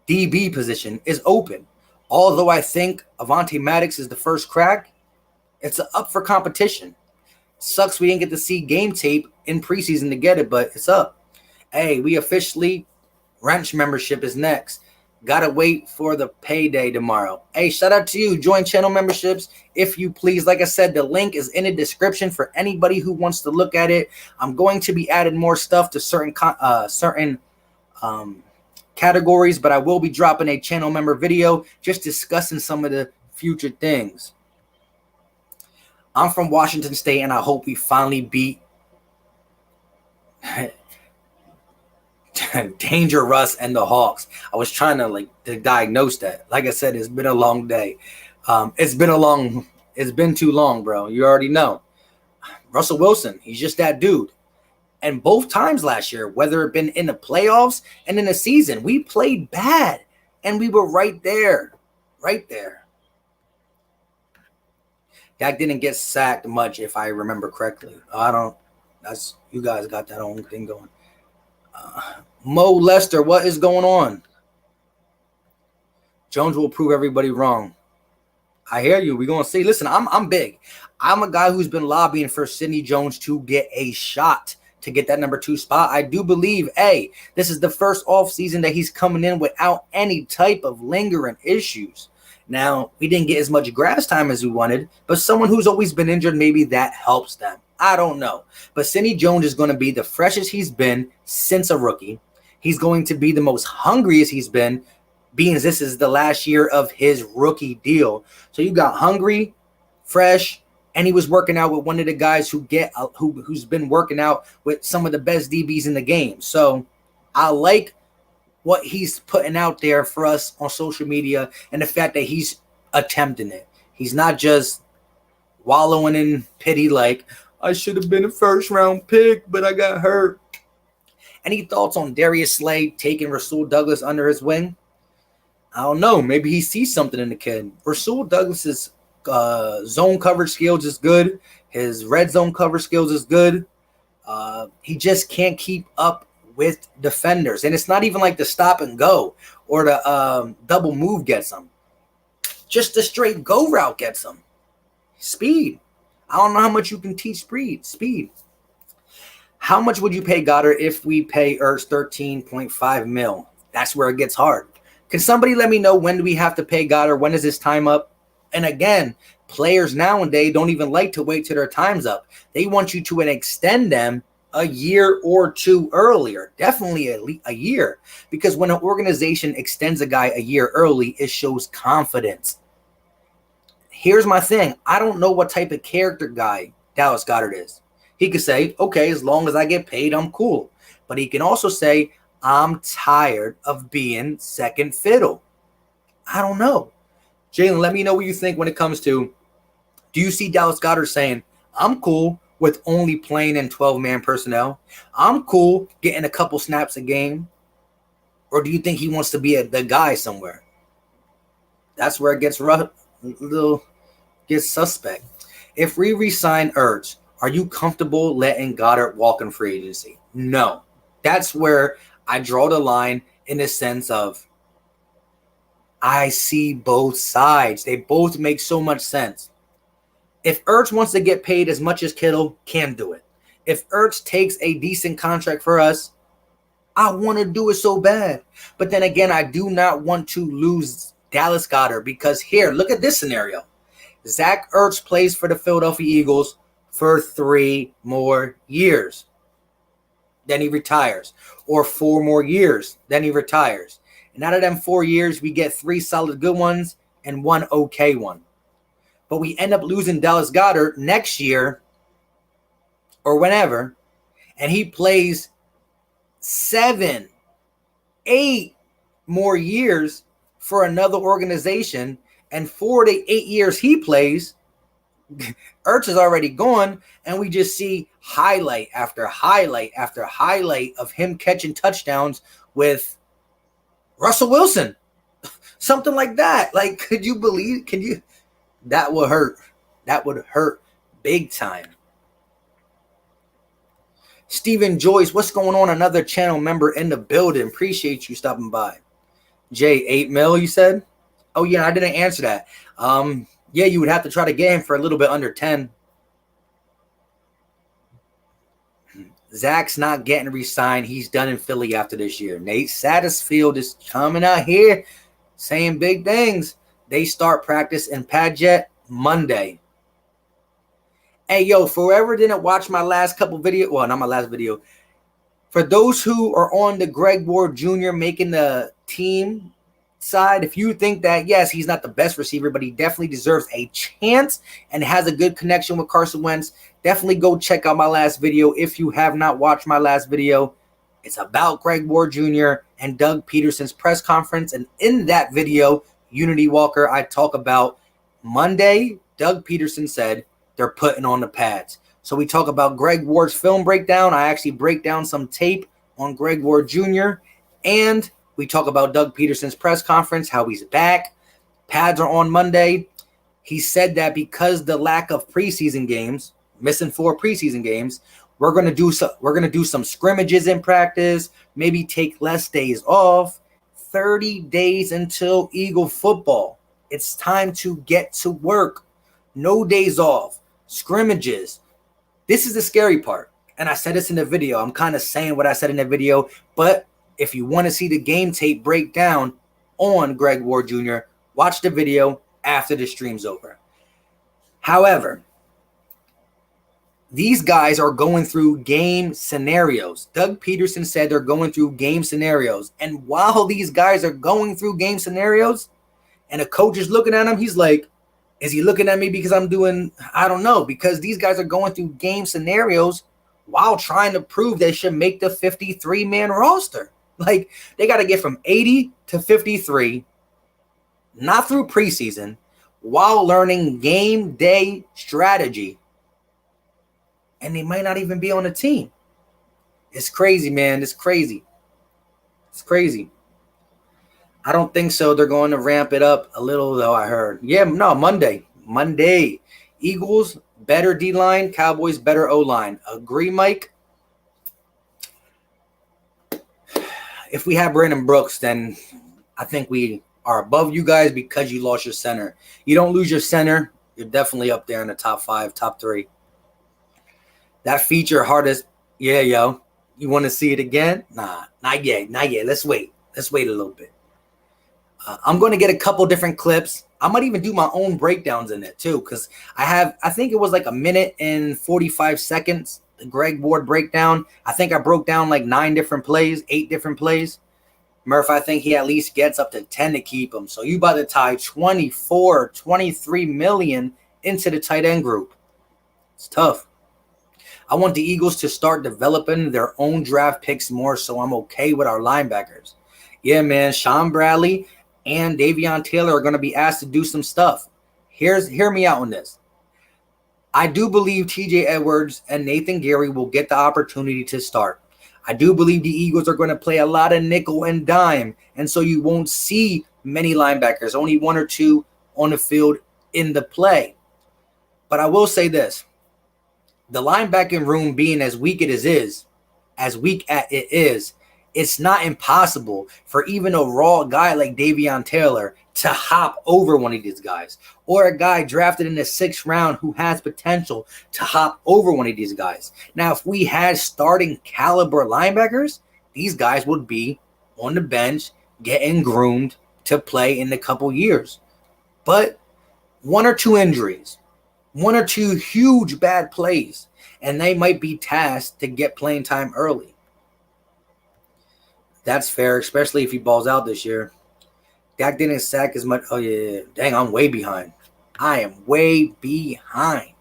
DB position is open. Although I think Avonte Maddox is the first crack, it's up for competition. Sucks we didn't get to see game tape in preseason to get it, but it's up. Hey, we officially, Wrench membership is next. Gotta wait for the payday tomorrow. Hey, shout out to you. Join channel memberships if you please. Like I said, the link is in the description for anybody who wants to look at it. I'm going to be adding more stuff to certain categories, but I will be dropping a channel member video just discussing some of the future things. I'm from Washington State, and I hope we finally beat Danger Russ and the Hawks. I was trying to diagnose that. Like I said, it's been a long day. It's been too long, bro. You already know. Russell Wilson, he's just that dude. And both times last year, whether it been in the playoffs and in the season, we played bad. And we were right there. Right there. Dak didn't get sacked much, if I remember correctly. You guys got that own thing going. Mo Lester, what is going on? Jones will prove everybody wrong. I hear you. We're going to see. Listen, I'm big. I'm a guy who's been lobbying for Sidney Jones to get a shot to get that number 2 spot. I do believe, this is the first offseason that he's coming in without any type of lingering issues. Now, we didn't get as much grass time as we wanted, but someone who's always been injured, maybe that helps them. I don't know. But Sidney Jones is going to be the freshest he's been since a rookie. He's going to be the most hungriest he's been, being this is the last year of his rookie deal. So you got hungry, fresh, and he was working out with one of the guys who's been working out with some of the best DBs in the game. So I like what he's putting out there for us on social media and the fact that he's attempting it. He's not just wallowing in pity like, I should have been a first-round pick, but I got hurt. Any thoughts on Darius Slay taking Rasul Douglas under his wing? I don't know. Maybe he sees something in the kid. Rasul Douglas's zone coverage skills is good. His red zone coverage skills is good. He just can't keep up with defenders. And it's not even like the stop and go or the double move gets him. Just the straight go route gets him. Speed. I don't know how much you can teach speed. How much would you pay Goddard if we pay Ertz $13.5 million? That's where it gets hard. Can somebody let me know when do we have to pay Goddard? When is his time up? And again, players nowadays don't even like to wait till their time's up. They want you to extend them a year or two earlier, definitely at least a year, because when an organization extends a guy a year early, it shows confidence. Here's my thing. I don't know what type of character guy Dallas Goedert is. He could say, okay, as long as I get paid, I'm cool. But he can also say, I'm tired of being second fiddle. I don't know. Jalen, let me know what you think when it comes to, do you see Dallas Goedert saying, I'm cool with only playing in 12-man personnel? I'm cool getting a couple snaps a game. Or do you think he wants to be the guy somewhere? That's where it gets rough, gets suspect. If we re-sign Ertz, are you comfortable letting Goddard walk in free agency? No. That's where I draw the line in the sense of I see both sides. They both make so much sense. If Ertz wants to get paid as much as Kittle, can do it. If Ertz takes a decent contract for us, I want to do it so bad. But then again, I do not want to lose Dallas Goedert because here, look at this scenario. Zach Ertz plays for the Philadelphia Eagles for 3 more years. Then he retires. Or 4 more years. Then he retires. And out of them 4 years, we get 3 solid good ones and 1 okay one. But we end up losing Dallas Goedert next year or whenever, and he plays 7, 8 more years for another organization, and 4 to 8 years he plays, Ertz is already gone, and we just see highlight after highlight after highlight of him catching touchdowns with Russell Wilson. Something like that. Like, could you believe? That would hurt. That would hurt big time. Stephen Joyce, what's going on? Another channel member in the building. Appreciate you stopping by. Jay, 8 mil, you said? Oh, yeah, I didn't answer that. Yeah, you would have to try to get him for a little bit under 10. Zach's not getting re-signed. He's done in Philly after this year. Nate Satterfield is coming out here saying big things. They start practice in Padgett Monday. Hey, yo, for whoever didn't watch my last couple videos, well, not my last video, for those who are on the Greg Ward Jr. making the team side, if you think that, yes, he's not the best receiver, but he definitely deserves a chance and has a good connection with Carson Wentz, definitely go check out my last video. If you have not watched my last video, it's about Greg Ward Jr. and Doug Peterson's press conference. And in that video, Unity Walker, I talk about Monday, Doug Peterson said they're putting on the pads. So we talk about Greg Ward's film breakdown. I actually break down some tape on Greg Ward Jr. And we talk about Doug Peterson's press conference, how he's back. Pads are on Monday. He said that because the lack of preseason games, missing 4 preseason games, we're going to do some scrimmages in practice, maybe take less days off. 30 days until Eagle football. It's time to get to work. No days off. Scrimmages. This is the scary part. And I said this in the video. I'm kind of saying what I said in the video. But if you want to see the game tape breakdown on Greg Ward Jr., watch the video after the stream's over. However, these guys are going through game scenarios. Doug Peterson said they're going through game scenarios. And while these guys are going through game scenarios and a coach is looking at him, he's like, is he looking at me because I'm doing, I don't know, because these guys are going through game scenarios while trying to prove they should make the 53-man roster. Like, they got to get from 80 to 53, not through preseason, while learning game day strategy. And they might not even be on the team. It's crazy, man. It's crazy. It's crazy. I don't think so. They're going to ramp it up a little, though, I heard. Yeah, no, Monday. Eagles, better D-line. Cowboys, better O-line. Agree, Mike? If we have Brandon Brooks, then I think we are above you guys because you lost your center. You don't lose your center, you're definitely up there in the top 5, top 3. That feature hardest, yeah, yo. You want to see it again? Nah, not yet. Let's wait. Let's wait a little bit. I'm going to get a couple different clips. I might even do my own breakdowns in it too, because I think it was like a minute and 45 seconds, the Greg Ward breakdown. I think I broke down like 8 different plays. Murph, I think he at least gets up to 10 to keep him. So you about to tie 24, 23 million into the tight end group. It's tough. I want the Eagles to start developing their own draft picks more, so I'm okay with our linebackers. Yeah, man, Sean Bradley and Davion Taylor are going to be asked to do some stuff. Hear me out on this. I do believe TJ Edwards and Nathan Gary will get the opportunity to start. I do believe the Eagles are going to play a lot of nickel and dime, and so you won't see many linebackers, only 1 or 2 on the field in the play. But I will say this. The linebacking room being as weak as it is, it's not impossible for even a raw guy like Davion Taylor to hop over one of these guys, or a guy drafted in the 6th round who has potential to hop over one of these guys. Now, if we had starting caliber linebackers, these guys would be on the bench getting groomed to play in a couple years. But 1 or 2 injuries, 1 or 2 huge bad plays, and they might be tasked to get playing time early. That's fair, especially if he balls out this year. Dak didn't sack as much. Oh, yeah. Dang, I'm way behind. I am way behind.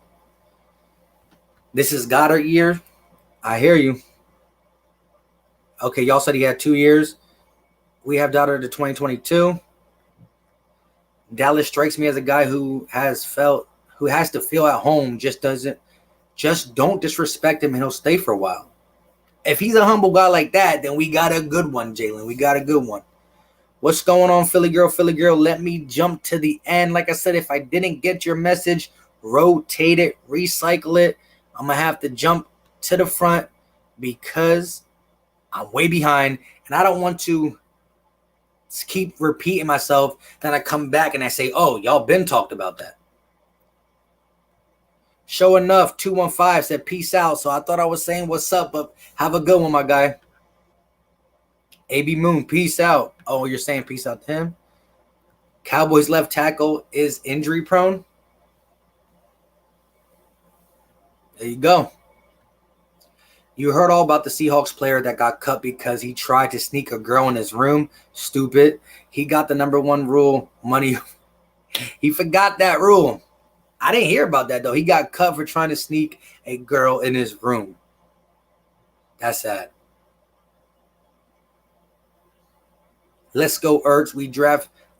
This is Goddard year. I hear you. Okay, y'all said he had 2 years. We have Goddard to 2022. Dallas strikes me as a guy who has to feel at home, just don't disrespect him, and he'll stay for a while. If he's a humble guy like that, then we got a good one, Jalen. We got a good one. What's going on, Philly girl? Philly girl, let me jump to the end. Like I said, if I didn't get your message, rotate it, recycle it. I'm going to have to jump to the front because I'm way behind, and I don't want to keep repeating myself. Then I come back and I say, oh, y'all been talked about that. Show enough, 215 said peace out. So I thought I was saying what's up, but have a good one, my guy. AB Moon, peace out. Oh, you're saying peace out to him? Cowboys left tackle is injury prone. There you go. You heard all about the Seahawks player that got cut because he tried to sneak a girl in his room. Stupid. He got the number 1 rule, money. He forgot that rule. I didn't hear about that, though. He got cut for trying to sneak a girl in his room. That's sad. Let's go, Ertz.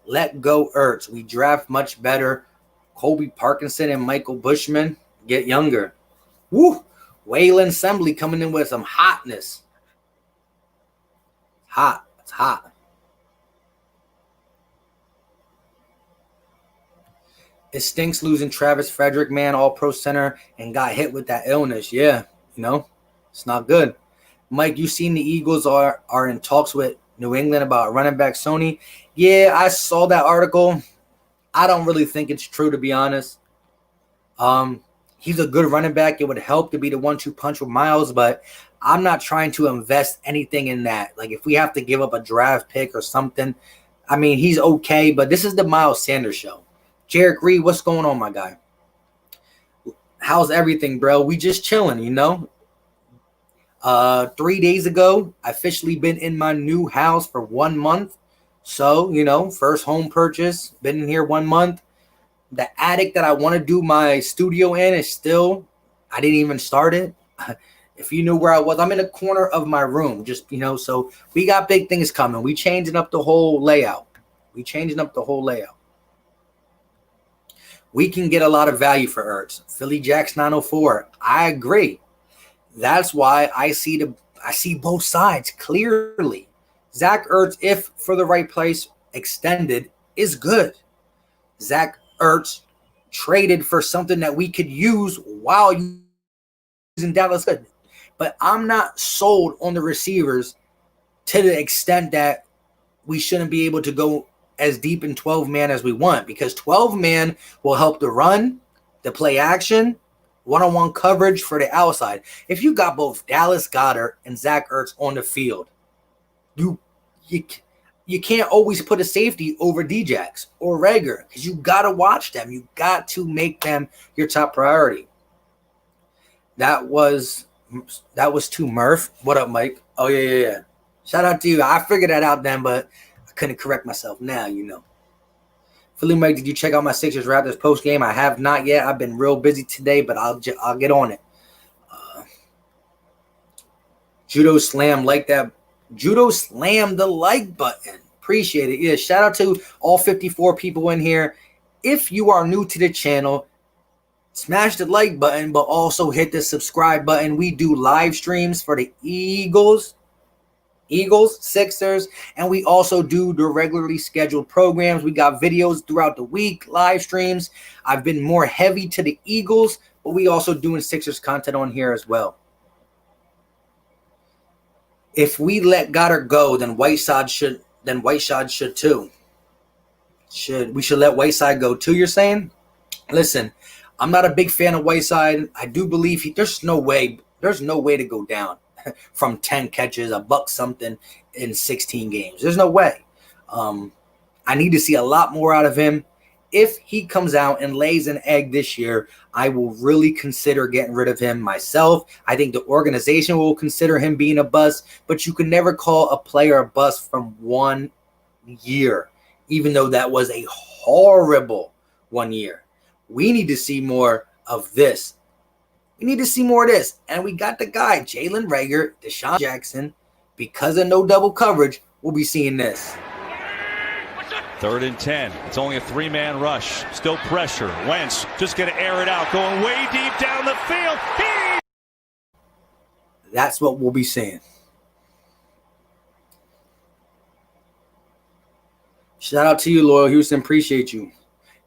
Let go, Ertz. We draft much better. Colby Parkinson and Michael Bushman get younger. Woo! Waylon Assembly coming in with some hotness. Hot. It's hot. It stinks losing Travis Frederick, man, all-pro center, and got hit with that illness. Yeah, it's not good. Mike, you seen the Eagles are in talks with New England about running back Sony? Yeah, I saw that article. I don't really think it's true, to be honest. He's a good running back. It would help to be the 1-2 punch with Miles, but I'm not trying to invest anything in that. Like, if we have to give up a draft pick or something, I mean, he's okay, but this is the Miles Sanders show. Jarek Reed, what's going on, my guy? How's everything, bro? We just chilling, 3 days ago, I officially been in my new house for 1 month. So, first home purchase, been in here 1 month. The attic that I want to do my studio in is still, I didn't even start it. If you knew where I was, I'm in a corner of my room, just, so we got big things coming. We changing up the whole layout. We can get a lot of value for Ertz. Philly Jacks 904. I agree. That's why I see both sides clearly. Zach Ertz, if for the right price extended, is good. Zach Ertz traded for something that we could use while using Dallas good. But I'm not sold on the receivers to the extent that we shouldn't be able to go as deep in 12-man as we want, because 12-man will help the run, the play action, one-on-one coverage for the outside. If you got both Dallas Goedert and Zach Ertz on the field, you can't always put a safety over Djax or Reagor because you got to watch them. You got to make them your top priority. That was to Murph. What up, Mike? Oh, yeah. Shout out to you. I figured that out then, but I couldn't correct myself now, you know. Philly Mike, did you check out my Sixers Raptors post game? I have not yet. I've been real busy today, but I'll get on it. Judo Slam, like that. Judo Slam the like button. Appreciate it. Yeah, shout out to all 54 people in here. If you are new to the channel, smash the like button, but also hit the subscribe button. We do live streams for the Eagles, Sixers, and we also do the regularly scheduled programs. We got videos throughout the week, live streams. I've been more heavy to the Eagles, but we also doing Sixers content on here as well. If we let Goddard go, then Whiteside should too. We should let Whiteside go too, you're saying? Listen, I'm not a big fan of Whiteside. I do believe there's no way to go down from 10 catches, a buck something in 16 games. There's no way. I need to see a lot more out of him. If he comes out and lays an egg this year, I will really consider getting rid of him myself. I think the organization will consider him being a bust, but you can never call a player a bust from 1 year, even though that was a horrible 1 year. We need to see more of this. We need to see more of this. And we got the guy, Jalen Reagor, Deshaun Jackson. Because of no double coverage, we'll be seeing this. 3rd and 10. It's only a 3-man rush. Still pressure. Wentz just going to air it out. Going way deep down the field. That's what we'll be seeing. Shout out to you, Loyal Houston. Appreciate you.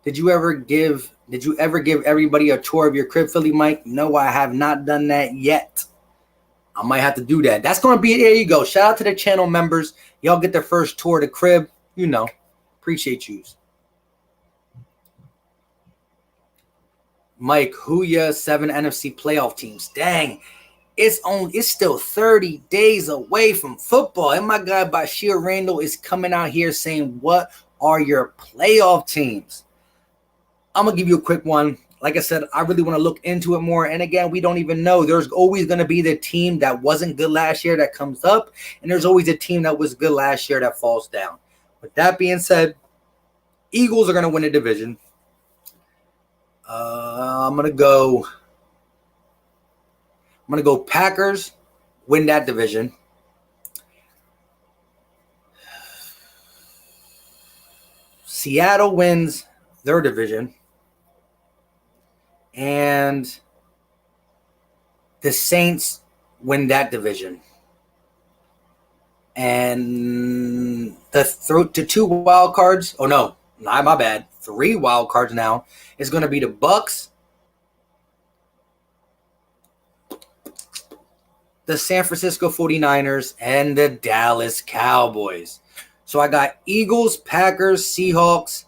Did you ever give everybody a tour of your crib, Philly Mike? No, I have not done that yet. I might have to do that. That's going to be it. There you go. Shout out to the channel members. Y'all get their first tour of the crib. You know. Appreciate you. Mike, who ya 7 NFC playoff teams? Dang, it's still 30 days away from football. And my guy Bashir Randall is coming out here saying, what are your playoff teams? I'm going to give you a quick one. Like I said, I really want to look into it more. And again, we don't even know. There's always going to be the team that wasn't good last year that comes up. And there's always a team that was good last year that falls down. With that being said, Eagles are going to win the division. I'm going to go Packers, win that division. Seattle wins their division. And the Saints win that division. And the 2 wild cards. Oh, no, not my bad. 3 wild cards now is going to be the Bucks, the San Francisco 49ers, and the Dallas Cowboys. So I got Eagles, Packers, Seahawks,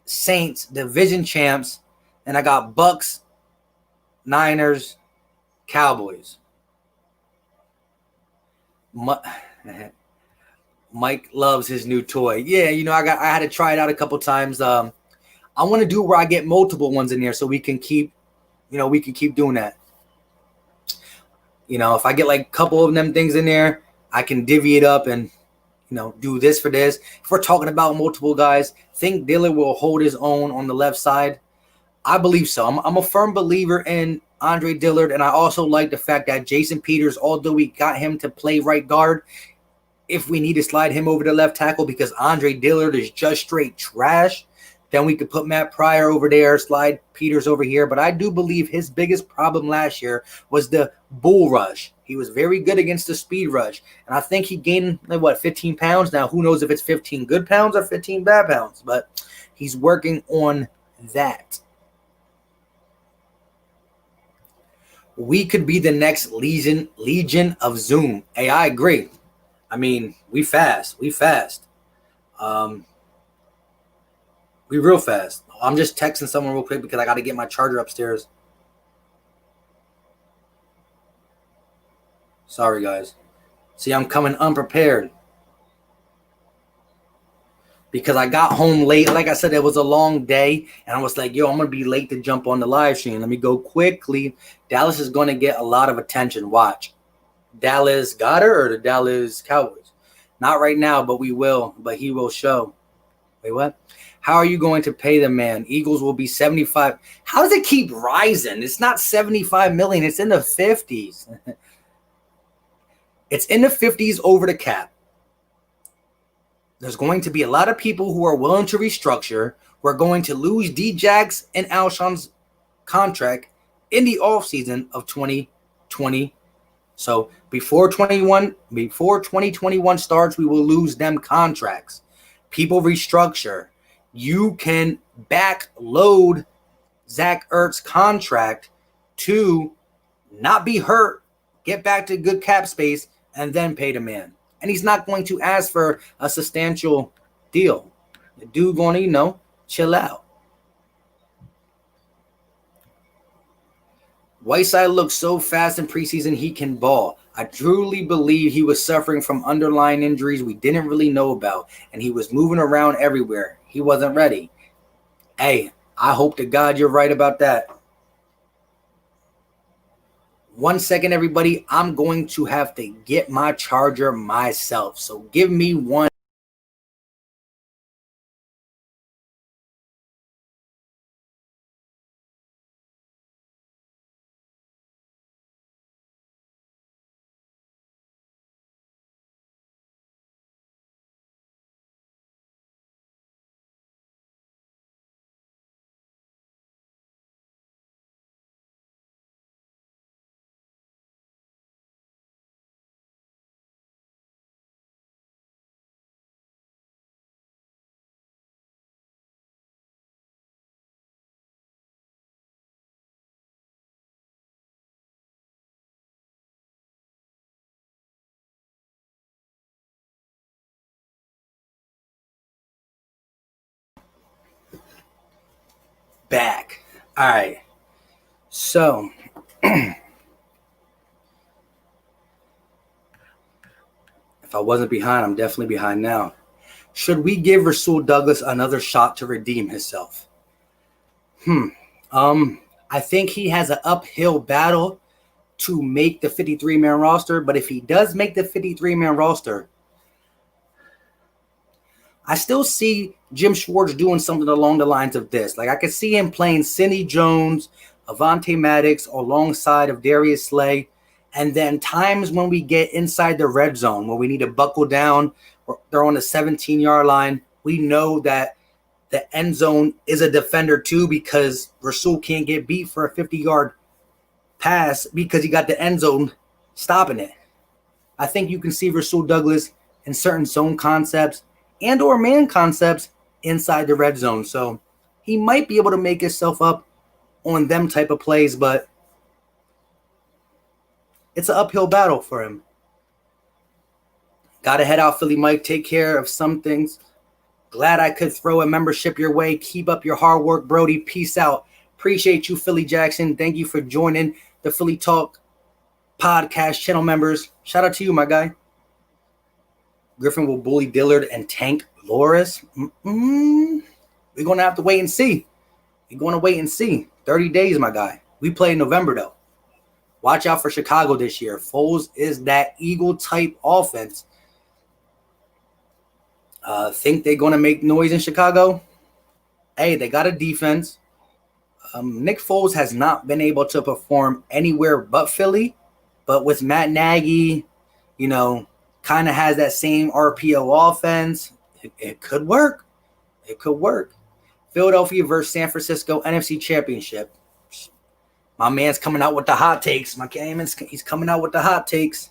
Saints, division champs, and I got Bucks, Niners, Cowboys. Mike loves his new toy. Yeah, you know, I had to try it out a couple times. I want to do where I get multiple ones in there so we can keep doing that. You know, if I get like a couple of them things in there, I can divvy it up and, you know, do this for this. If we're talking about multiple guys, think Dillard will hold his own on the left side. I believe so. I'm a firm believer in Andre Dillard, and I also like the fact that Jason Peters, although we got him to play right guard, if we need to slide him over to left tackle because Andre Dillard is just straight trash, then we could put Matt Pryor over there, slide Peters over here. But I do believe his biggest problem last year was the bull rush. He was very good against the speed rush. And I think he gained, 15 pounds? Now, who knows if it's 15 good pounds or 15 bad pounds. But he's working on that. We could be the next Legion of Zoom. Hey, I agree. I mean, we fast. We real fast. I'm just texting someone real quick because I got to get my charger upstairs. Sorry, guys. See, I'm coming unprepared. because I got home late. Like I said, it was a long day, and I was like, yo, I'm going to be late to jump on the live stream. Let me go quickly. Dallas is going to get a lot of attention. Watch. Dallas got her or the Dallas Cowboys? Not right now, but we will. But he will show. Wait, what? How are you going to pay the man? Eagles will be 75. How does it keep rising? It's not 75 million. It's in the 50s. It's in the 50s over the cap. There's going to be a lot of people who are willing to restructure. We're going to lose D-Jax and Alshon's contract in the offseason of 2020. So before 2021 starts, we will lose them contracts. People restructure. You can backload Zach Ertz's contract to not be hurt, get back to good cap space, and then pay the man. And he's not going to ask for a substantial deal. The dude going to, chill out. Whiteside looked so fast in preseason he can ball. I truly believe he was suffering from underlying injuries we didn't really know about, and he was moving around everywhere. He wasn't ready. Hey, I hope to God you're right about that. 1 second, everybody. I'm going to have to get my charger myself. So give me one. Back. All right. So if I wasn't behind, I'm definitely behind now. Should we give Rasul Douglas another shot to redeem himself? I think he has an uphill battle to make the 53-man roster, but if he does make the 53-man roster, I still see Jim Schwartz doing something along the lines of this. Like I could see him playing Cindy Jones, Avonte Maddox alongside of Darius Slay. And then times when we get inside the red zone, where we need to buckle down, they're on the 17-yard line. We know that the end zone is a defender too, because Rasul can't get beat for a 50-yard pass because he got the end zone stopping it. I think you can see Rasul Douglas in certain zone concepts and or man concepts inside the red zone. So he might be able to make himself up on them type of plays, but it's an uphill battle for him. Got to head out, Philly Mike. Take care of some things. Glad I could throw a membership your way. Keep up your hard work, Brody. Peace out. Appreciate you, Philly Jackson. Thank you for joining the Philly Talk podcast channel members. Shout out to you, my guy. Griffen will bully Dillard and tank Loris. We're going to have to wait and see. We're going to wait and see. 30 days, my guy. We play in November, though. Watch out for Chicago this year. Foles is that Eagle-type offense. Think they're going to make noise in Chicago? Hey, they got a defense. Nick Foles has not been able to perform anywhere but Philly. But with Matt Nagy, kind of has that same RPO offense. It could work. It could work. Philadelphia versus San Francisco NFC Championship. My man's coming out with the hot takes. He's coming out with the hot takes.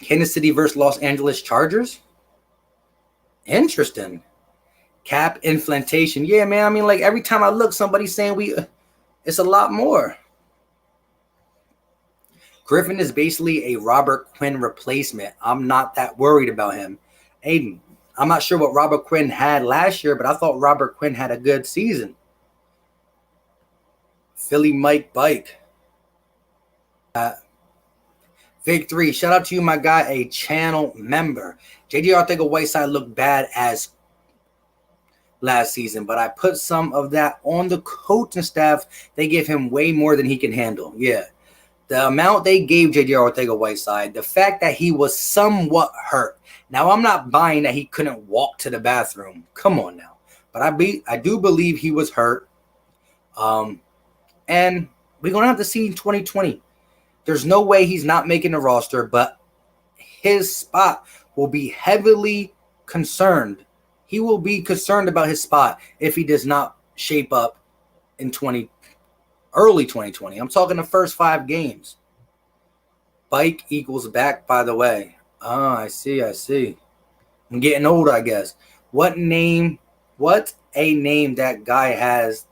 Kansas City versus Los Angeles Chargers. Interesting. Cap inflation. Yeah, man. I mean, like every time I look, somebody's saying it's a lot more. Griffen is basically a Robert Quinn replacement. I'm not that worried about him. Aiden, I'm not sure what Robert Quinn had last year, but I thought Robert Quinn had a good season. Philly Mike Bike. Vic3, shout out to you, my guy, a channel member. J.J. Arcega-Whiteside looked bad as last season, but I put some of that on the coaching staff. They give him way more than he can handle. Yeah. The amount they gave J.J. Arcega-Whiteside, the fact that he was somewhat hurt. Now, I'm not buying that he couldn't walk to the bathroom. Come on now. But I do believe he was hurt. And we're going to have to see in 2020. There's no way he's not making the roster, but his spot will be heavily concerned. He will be concerned about his spot if he does not shape up in early 2020. I'm talking the first 5 games. Bike equals back, by the way. Oh, I see. I'm getting older, I guess. What a name that guy has.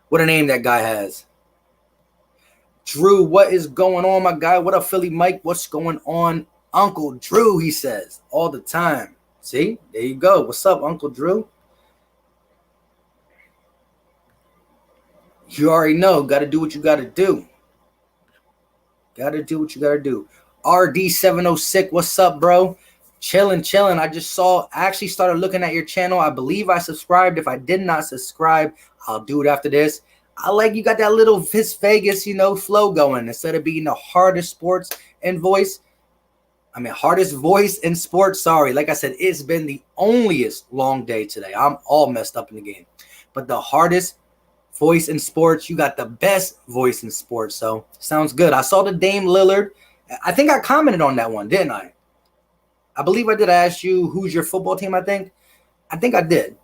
What a name that guy has. Drew, what is going on, my guy? What up, Philly Mike? What's going on? Uncle Drew, he says, all the time. See? There you go. What's up, Uncle Drew? You already know. Got to do what you got to do. Got to do what you got to do. RD706, what's up, bro? Chilling. I actually started looking at your channel. I believe I subscribed. If I did not subscribe, I'll do it after this. I like you got that little Vegas, flow going. Instead of being the hardest voice in sports. Sorry. Like I said, it's been the onlyest long day today. I'm all messed up in the game. But the hardest voice in sports, you got the best voice in sports. So sounds good. I saw the Dame Lillard. I think I commented on that one, didn't I? I believe I did. I asked you who's your football team, I think I did.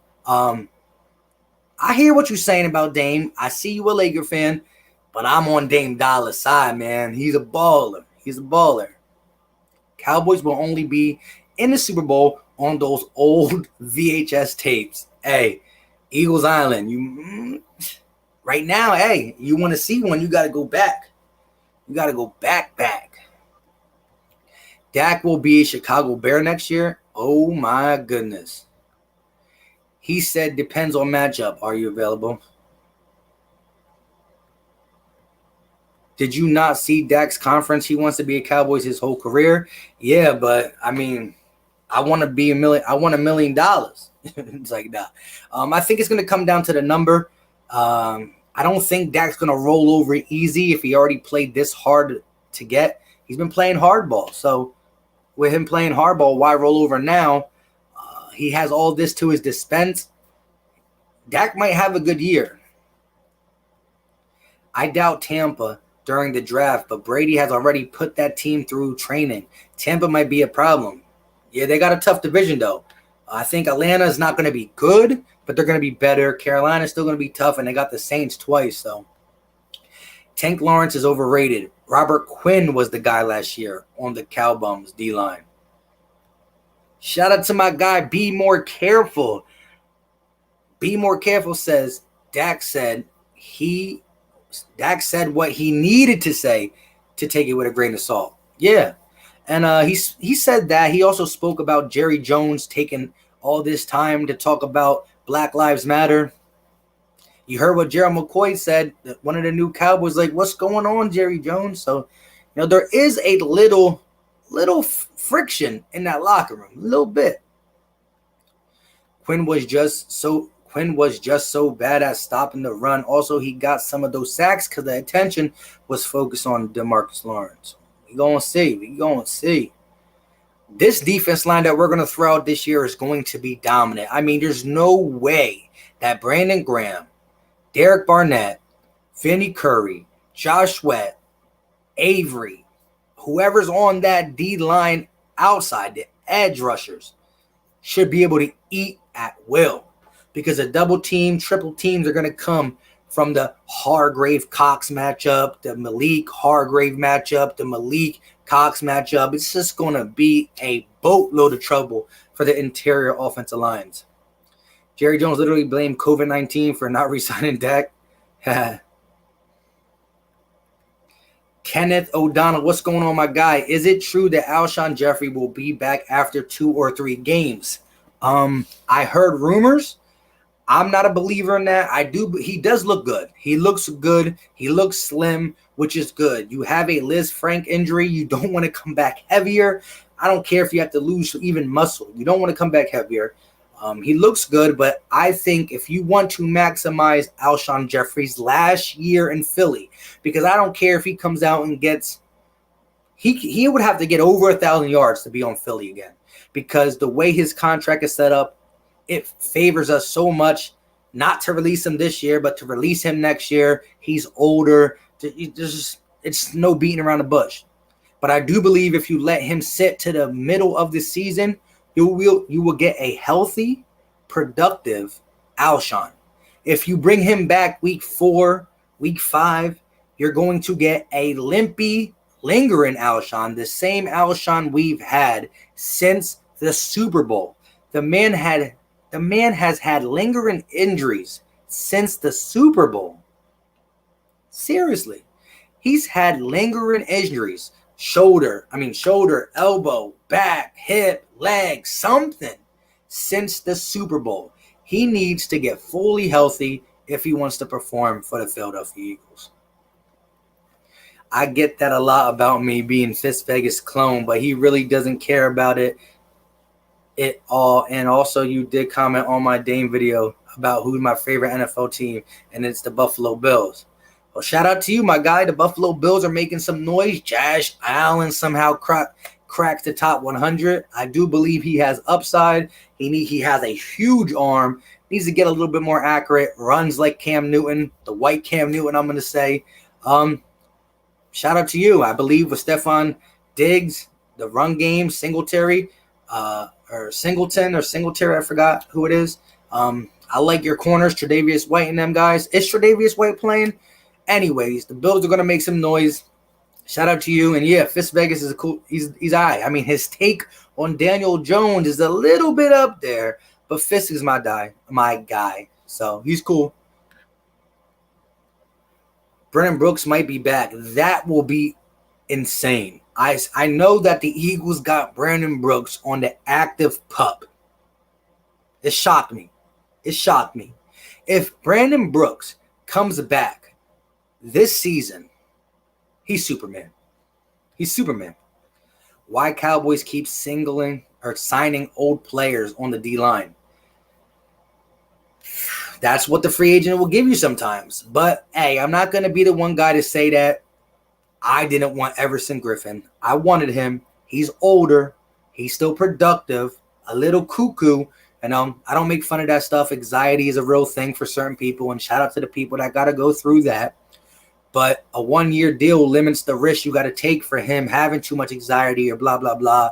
I hear what you're saying about Dame. I see you a Laker fan, but I'm on Dame Dollar's side, man. He's a baller. Cowboys will only be in the Super Bowl on those old VHS tapes. Hey, Eagles Island, right now, hey, you want to see one, you got to go back. You got to go back. Dak will be a Chicago Bear next year. Oh, my goodness. He said, depends on matchup. Are you available? Did you not see Dak's conference? He wants to be a Cowboys his whole career. Yeah, but I want to be $1 million. I want $1 million. It's like that. I think it's going to come down to the number. I don't think Dak's going to roll over easy if he already played this hard to get. He's been playing hardball. So with him playing hardball, why roll over now? He has all this to his dispense. Dak might have a good year. I doubt Tampa during the draft, but Brady has already put that team through training. Tampa might be a problem. Yeah, they got a tough division, though. I think Atlanta is not going to be good, but they're going to be better. Carolina's still going to be tough, and they got the Saints twice. So Tank Lawrence is overrated. Robert Quinn was the guy last year on the Cowbums D-line. Shout out to my guy, Be More Careful. Be More Careful says Dak said what he needed to say to take it with a grain of salt. Yeah. And he said that. He also spoke about Jerry Jones taking all this time to talk about Black Lives Matter. You heard what Gerald McCoy said, one of the new Cowboys, like, what's going on, Jerry Jones? So, there is a little friction in that locker room, a little bit. Quinn was just so bad at stopping the run. Also, he got some of those sacks because the attention was focused on DeMarcus Lawrence. We gonna see. This defense line that we're gonna throw out this year is going to be dominant. There's no way that Brandon Graham, Derek Barnett, Vinny Curry, Josh Sweat, Avery, whoever's on that D line outside, the edge rushers, should be able to eat at will, because the double team, triple teams are going to come from the Hargrave-Cox matchup, the Malik Hargrave matchup, the Malik Cox matchup. It's just going to be a boatload of trouble for the interior offensive lines. Jerry Jones literally blamed COVID-19 for not re-signing Dak. Kenneth O'Donnell, what's going on, my guy? Is it true that Alshon Jeffery will be back after 2 or 3 games? I heard rumors. I'm not a believer in that. He does look good. He looks good. He looks slim, which is good. You have a Liz Frank injury. You don't want to come back heavier. I don't care if you have to lose even muscle. You don't want to come back heavier. He looks good, but I think if you want to maximize Alshon Jeffery's last year in Philly, because I don't care if he comes out and gets he would have to get over 1,000 yards to be on Philly again, because the way his contract is set up, it favors us so much not to release him this year, but to release him next year. He's older. It's no beating around the bush. But I do believe if you let him sit to the middle of the season, you will get a healthy, productive Alshon. If you bring him back week 4, week 5, you're going to get a limpy, lingering Alshon, the same Alshon we've had since the Super Bowl. The man has had lingering injuries since the Super Bowl. Seriously. He's had lingering injuries. Shoulder, elbow, back, hip, leg, something since the Super Bowl. He needs to get fully healthy if he wants to perform for the Philadelphia Eagles. I get that a lot about me being Fist Vegas clone, but he really doesn't care about it all. And also, you did comment on my Dame video about who's my favorite NFL team, and it's the Buffalo Bills. Well, shout out to you, my guy. The Buffalo Bills are making some noise. Josh Allen somehow cracks the top 100. I do believe he has upside. He has a huge arm. Needs to get a little bit more accurate. Runs like Cam Newton, the white Cam Newton, I'm going to say. Shout out to you. I believe with Stephon Diggs, the run game, Singletary, or Singleton or Singletary, I forgot who it is. I like your corners, Tre'Davious White and them guys. Is Tre'Davious White playing? Anyways, the Bills are going to make some noise. Shout out to you. And yeah, Fist Vegas is a cool. He's all right. I mean, his take on Daniel Jones is a little bit up there, but Fist is my guy. So he's cool. Brennan Brooks might be back. That will be insane. I know that the Eagles got Brandon Brooks on the active PUP. It shocked me. If Brandon Brooks comes back this season, he's Superman. Why Cowboys keep signing old players on the D-line? That's what the free agent will give you sometimes. But, hey, I'm not going to be the one guy to say that I didn't want Everson Griffen. I wanted him. He's older. He's still productive. A little cuckoo. And I don't make fun of that stuff. Anxiety is a real thing for certain people. And shout out to the people that got to go through that. But a 1-year deal limits the risk you got to take for him having too much anxiety or blah, blah, blah.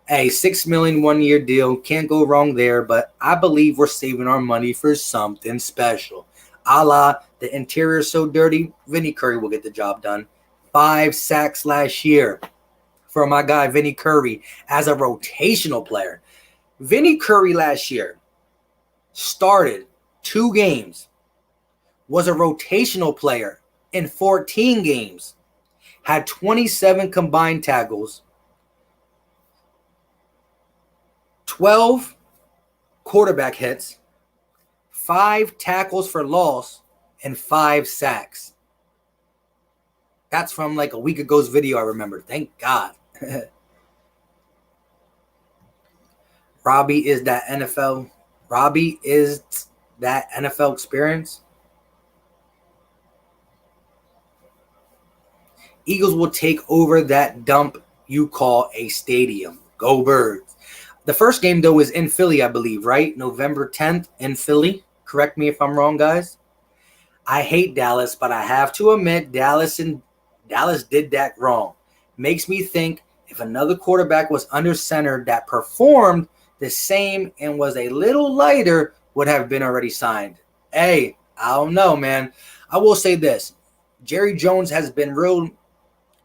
Hey, $6 million 1-year deal. Can't go wrong there. But I believe we're saving our money for something special. A la the interior is so dirty, Vinny Curry will get the job done. 5 sacks last year for my guy Vinny Curry as a rotational player. Vinny Curry last year started 2 games, was a rotational player in 14 games, had 27 combined tackles, 12 quarterback hits, 5 tackles for loss, and 5 sacks. That's from like a week ago's video, I remember. Thank God. Robbie is that NFL experience. Eagles will take over that dump you call a stadium. Go Birds. The first game, though, is in Philly, I believe, right? November 10th in Philly. Correct me if I'm wrong, guys. I hate Dallas, but I have to admit Dallas did that wrong. Makes me think if another quarterback was under center that performed the same and was a little lighter, would have been already signed. Hey, I don't know, man. I will say this. Jerry Jones has been real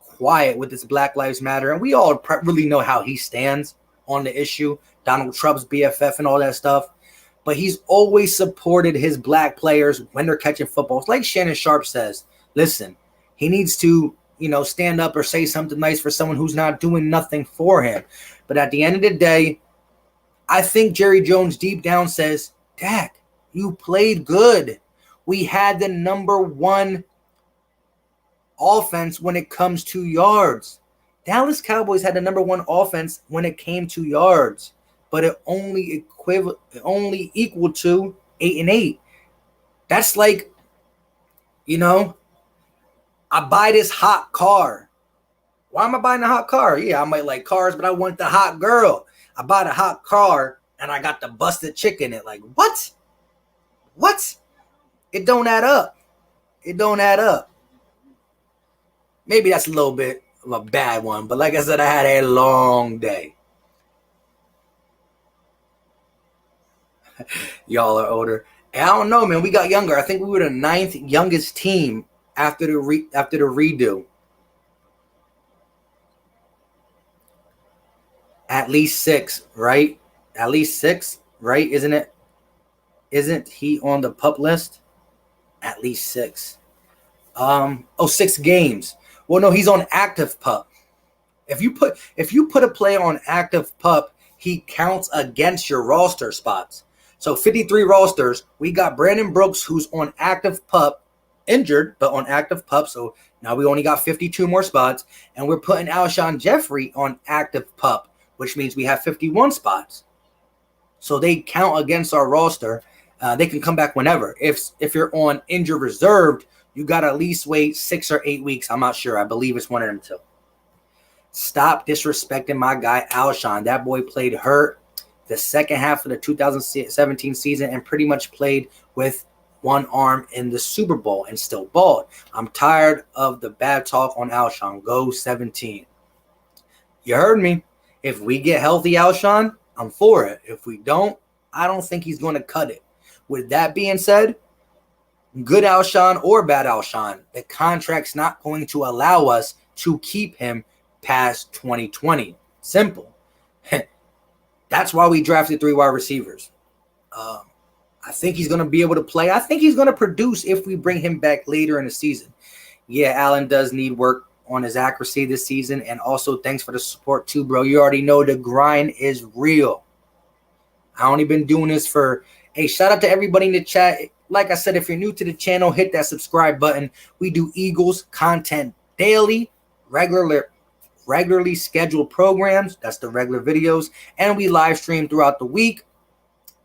quiet with this Black Lives Matter, and we all really know how he stands on the issue. Donald Trump's BFF and all that stuff. But he's always supported his black players when they're catching footballs. Like Shannon Sharp says, listen, he needs to, stand up or say something nice for someone who's not doing nothing for him. But at the end of the day, I think Jerry Jones deep down says, Dak, You played good. We had the number one offense when it comes to yards. Dallas Cowboys had the number one offense when it came to yards, but it only equal to 8-8. That's like, I buy this hot car. Why am I buying a hot car? Yeah, I might like cars, but I want the hot girl. I bought a hot car and I got the busted chick in it. Like, what? What? It don't add up. It don't add up. Maybe that's a little bit of a bad one, but like I said, I had a long day. Y'all are older. And I don't know, man. We got younger. I think we were the 9th youngest team after the redo. At least 6, right? At least 6, right? Isn't it? Isn't he on the pup list? At least 6. 6 games. Well, no, he's on active pup. If you put a player on active pup, he counts against your roster spots. So 53 rosters. We got Brandon Brooks, who's on active pup, injured, but on active pup. So now we only got 52 more spots. And we're putting Alshon Jeffery on active pup, which means we have 51 spots. So they count against our roster. They can come back whenever. If you're on injured reserved, you got to at least wait 6 or 8 weeks. I'm not sure. I believe it's one of them two. Stop disrespecting my guy Alshon. That boy played hurt the second half of the 2017 season and pretty much played with one arm in the Super Bowl and still balled. I'm tired of the bad talk on Alshon. Go 17. You heard me. If we get healthy Alshon, I'm for it. If we don't, I don't think he's going to cut it. With that being said, good Alshon or bad Alshon, the contract's not going to allow us to keep him past 2020. Simple. That's why we drafted 3 wide receivers. I think he's going to be able to play. I think he's going to produce if we bring him back later in the season. Yeah, Allen does need work on his accuracy this season. And also, thanks for the support too, bro. You already know the grind is real. I only been doing this for... Hey, shout out to everybody in the chat. Like I said, if you're new to the channel, hit that subscribe button. We do Eagles content daily, regularly scheduled programs. That's the regular videos. And we live stream throughout the week.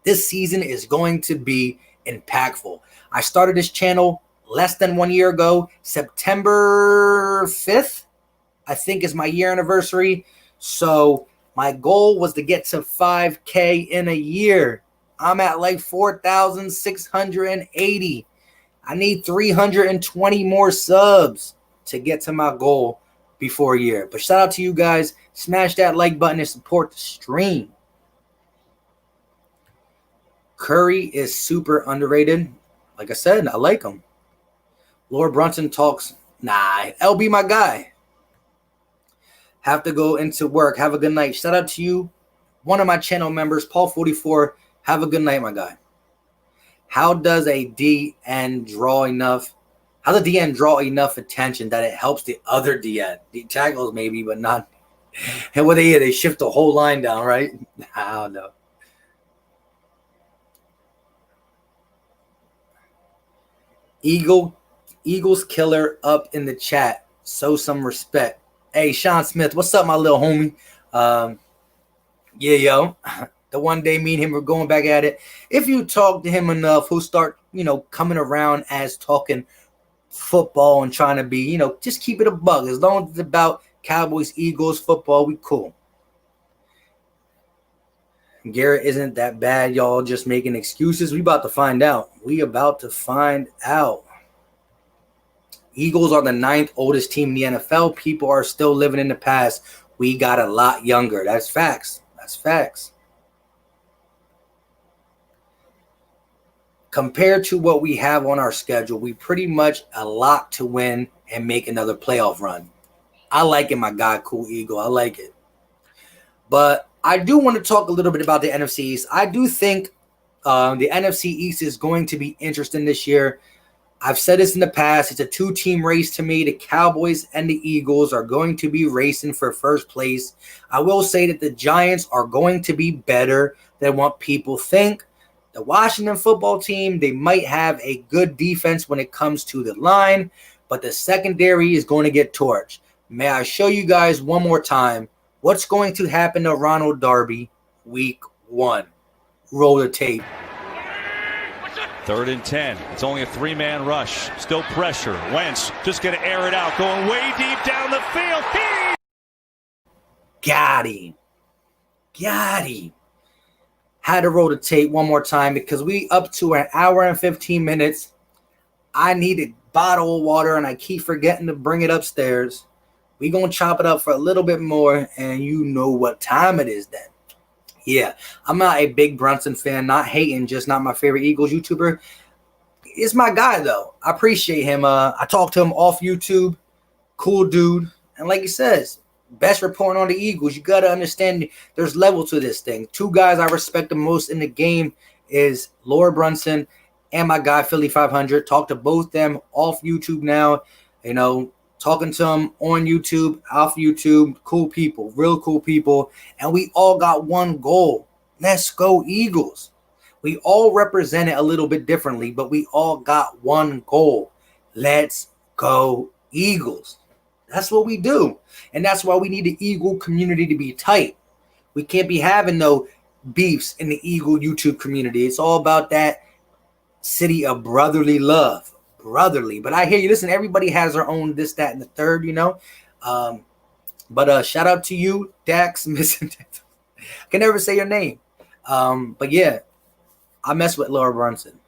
This season is going to be impactful. I started this channel less than 1 year ago. September 5th, I think, is my year anniversary. So my goal was to get to 5K in a year. I'm at like 4,680. I need 320 more subs to get to my goal before a year. But shout out to you guys. Smash that like button and support the stream. Curry is super underrated. Like I said, I like him. Lord Brunson talks. Nah, LB my guy. Have to go into work. Have a good night. Shout out to you. One of my channel members, Paul44. Have a good night, my guy. How does a DN draw enough? How does the DN draw enough attention that it helps the other DN? The tackles maybe, but not. And what they shift the whole line down, right? I don't know. Eagles killer up in the chat. Show some respect. Hey, Sean Smith, what's up, my little homie? Yeah, yo. The one day me and him were going back at it. If you talk to him enough, he'll start, coming around as talking football and trying to be, just keep it a bug. As long as it's about Cowboys, Eagles, football, we cool. Garrett isn't that bad, y'all just making excuses. We about to find out. Eagles are the 9th oldest team in the NFL. People are still living in the past. We got a lot younger. That's facts. Compared to what we have on our schedule, we pretty much a lot to win and make another playoff run. I like it, my guy, Cool Eagle. I like it. But I do want to talk a little bit about the NFC East. I do think the NFC East is going to be interesting this year. I've said this in the past. It's a 2-team race to me. The Cowboys and the Eagles are going to be racing for first place. I will say that the Giants are going to be better than what people think. The Washington football team, they might have a good defense when it comes to the line, but the secondary is going to get torched. May I show you guys one more time what's going to happen to Ronald Darby week 1? Roll the tape. 3rd and 10. It's only a 3-man rush. Still pressure. Wentz just going to air it out. Going way deep down the field. Got him. Had to roll the tape one more time because we up to an hour and 15 minutes. I need a bottle of water and I keep forgetting to bring it upstairs. We going to chop it up for a little bit more and you know what time it is then. Yeah, I'm not a big Brunson fan, not hating, just not my favorite Eagles YouTuber. It's my guy, though. I appreciate him. I talked to him off YouTube. Cool dude. And like he says, best reporting on the Eagles. You got to understand there's level to this thing. 2 guys I respect the most in the game is Laura Brunson and my guy, Philly 500. Talk to both them off YouTube now. You know, talking to them on YouTube, off YouTube. Cool people, real cool people. And we all got one goal. Let's go Eagles. We all represent it a little bit differently, but we all got one goal. Let's go Eagles. That's what we do. And that's why we need the Eagle community to be tight. We can't be having no beefs in the Eagle YouTube community. It's all about that city of brotherly love. Brotherly. But I hear you. Listen, everybody has their own this, that, and the third, you know. But shout out to you, Dax. I can never say your name. But yeah, I mess with Laura Brunson.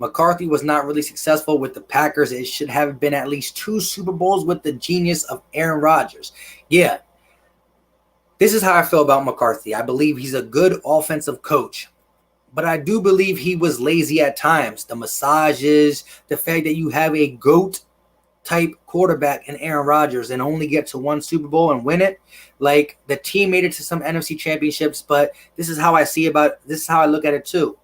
McCarthy was not really successful with the Packers. It should have been at least 2 Super Bowls with the genius of Aaron Rodgers. Yeah, this is how I feel about McCarthy. I believe he's a good offensive coach, but I do believe he was lazy at times. The massages, the fact that you have a GOAT type quarterback in Aaron Rodgers and only get to 1 Super Bowl and win it. Like, the team made it to some NFC championships, but this is how I this is how I look at it too.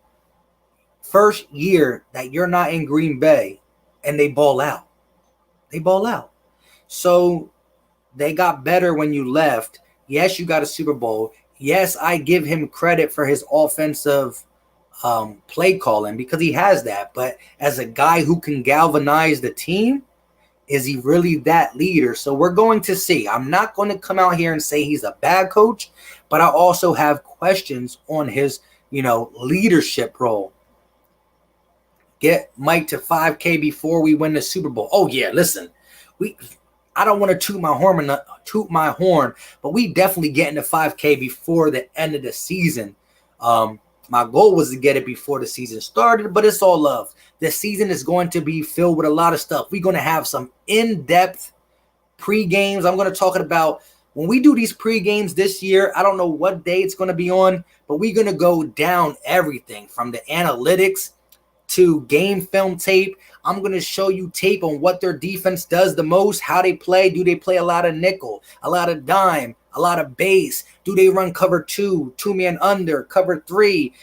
First year that you're not in Green Bay and they ball out. They ball out. So they got better when you left. Yes, you got a Super Bowl. Yes, I give him credit for his offensive play calling because he has that. But as a guy who can galvanize the team, is he really that leader? So we're going to see. I'm not going to come out here and say he's a bad coach, but I also have questions on his, leadership role. Get Mike to 5K before we win the Super Bowl. Oh yeah, listen, I don't want to toot my horn, but we definitely getting to 5K before the end of the season. My goal was to get it before the season started, but it's all love. The season is going to be filled with a lot of stuff. We're going to have some in-depth pre-games. I'm going to talk about when we do these pre-games this year. I don't know what day it's going to be on, but we're going to go down everything from the analytics to game film tape. I'm going to show you tape on what their defense does the most, how they play. Do they play a lot of nickel, a lot of dime, a lot of base? Do they run cover 2, 2-man under, cover 3?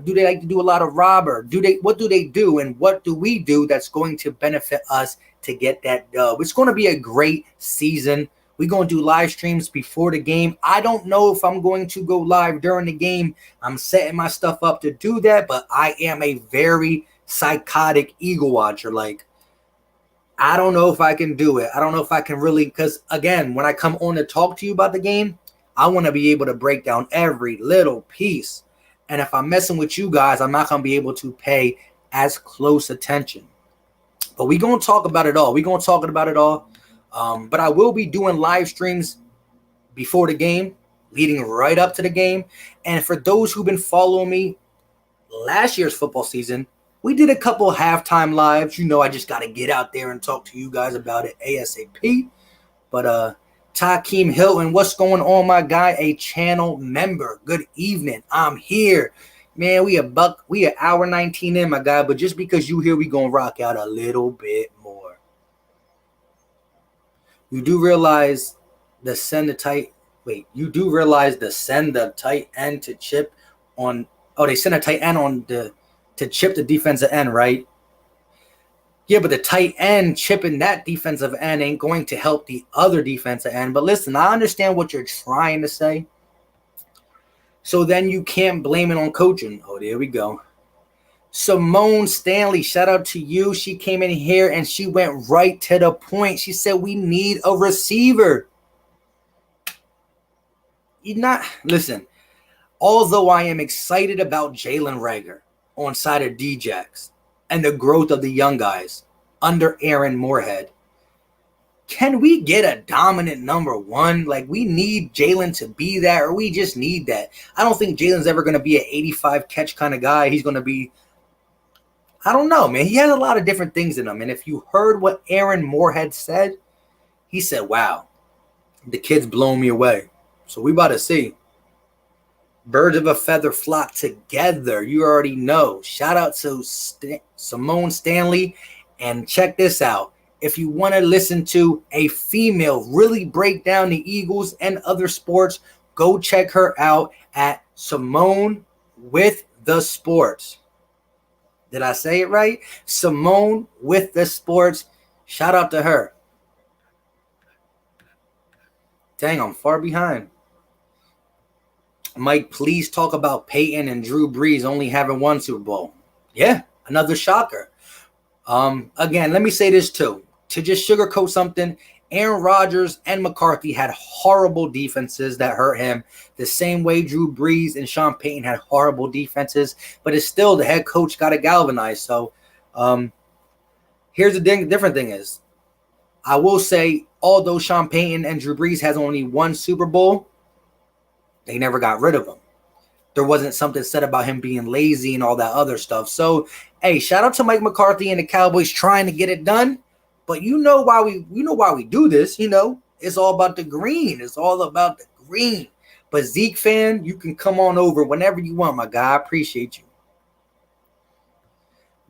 Do they like to do a lot of robber? What do they do, and what do we do that's going to benefit us to get that dub? It's going to be a great season. We're going to do live streams before the game. I don't know if I'm going to go live during the game. I'm setting my stuff up to do that, but I am a very psychotic Eagle watcher. Like, I don't know if I can do it. I don't know if I can really, because again, when I come on to talk to you about the game, I want to be able to break down every little piece. And if I'm messing with you guys, I'm not going to be able to pay as close attention. But we're going to talk about it all. But I will be doing live streams before the game, leading right up to the game. And for those who've been following me last year's football season, we did a couple halftime lives. I just got to get out there and talk to you guys about it ASAP. But Takeem Hilton, what's going on, my guy? A channel member. Good evening. I'm here. Man, we an hour 19 in, my guy. But just because you here, we going to rock out a little bit more. You do realize the send the tight end to chip on. Oh, they send a tight end on to chip the defensive end, right? Yeah, but the tight end chipping that defensive end ain't going to help the other defensive end. But listen, I understand what you're trying to say. So then you can't blame it on coaching. Oh, there we go. Simone Stanley, shout out to you. She came in here and she went right to the point. She said, we need a receiver. Listen, although I am excited about Jalen Reagor on side of Djax and the growth of the young guys under Aaron Moorhead, can we get a dominant number one? Like, we need Jalen to be that, or we just need that. I don't think Jalen's ever going to be an 85 catch kind of guy. He's going to be, I don't know, man. He has a lot of different things in him. And if you heard what Aaron Moorhead said, he said, wow, the kid's blowing me away. So we about to see. Birds of a feather flock together. You already know. Shout out to Simone Stanley. And check this out. If you want to listen to a female really break down the Eagles and other sports, go check her out at Simone with the Sports. Did I say it right? Simone with the Sports. Shout out to her. Dang, I'm far behind. Mike, please talk about Peyton and Drew Brees only having one Super Bowl. Yeah, another shocker. Again, let me say this too. To just sugarcoat something, Aaron Rodgers and McCarthy had horrible defenses that hurt him the same way Drew Brees and Sean Payton had horrible defenses, but it's still the head coach got to galvanize. So here's the different thing is, I will say, although Sean Payton and Drew Brees has only one Super Bowl, they never got rid of him. There wasn't something said about him being lazy and all that other stuff. So, hey, shout out to Mike McCarthy and the Cowboys trying to get it done. But you know why we do this, It's all about the green. It's all about the green. But Zeke fan, you can come on over whenever you want, my guy. I appreciate you.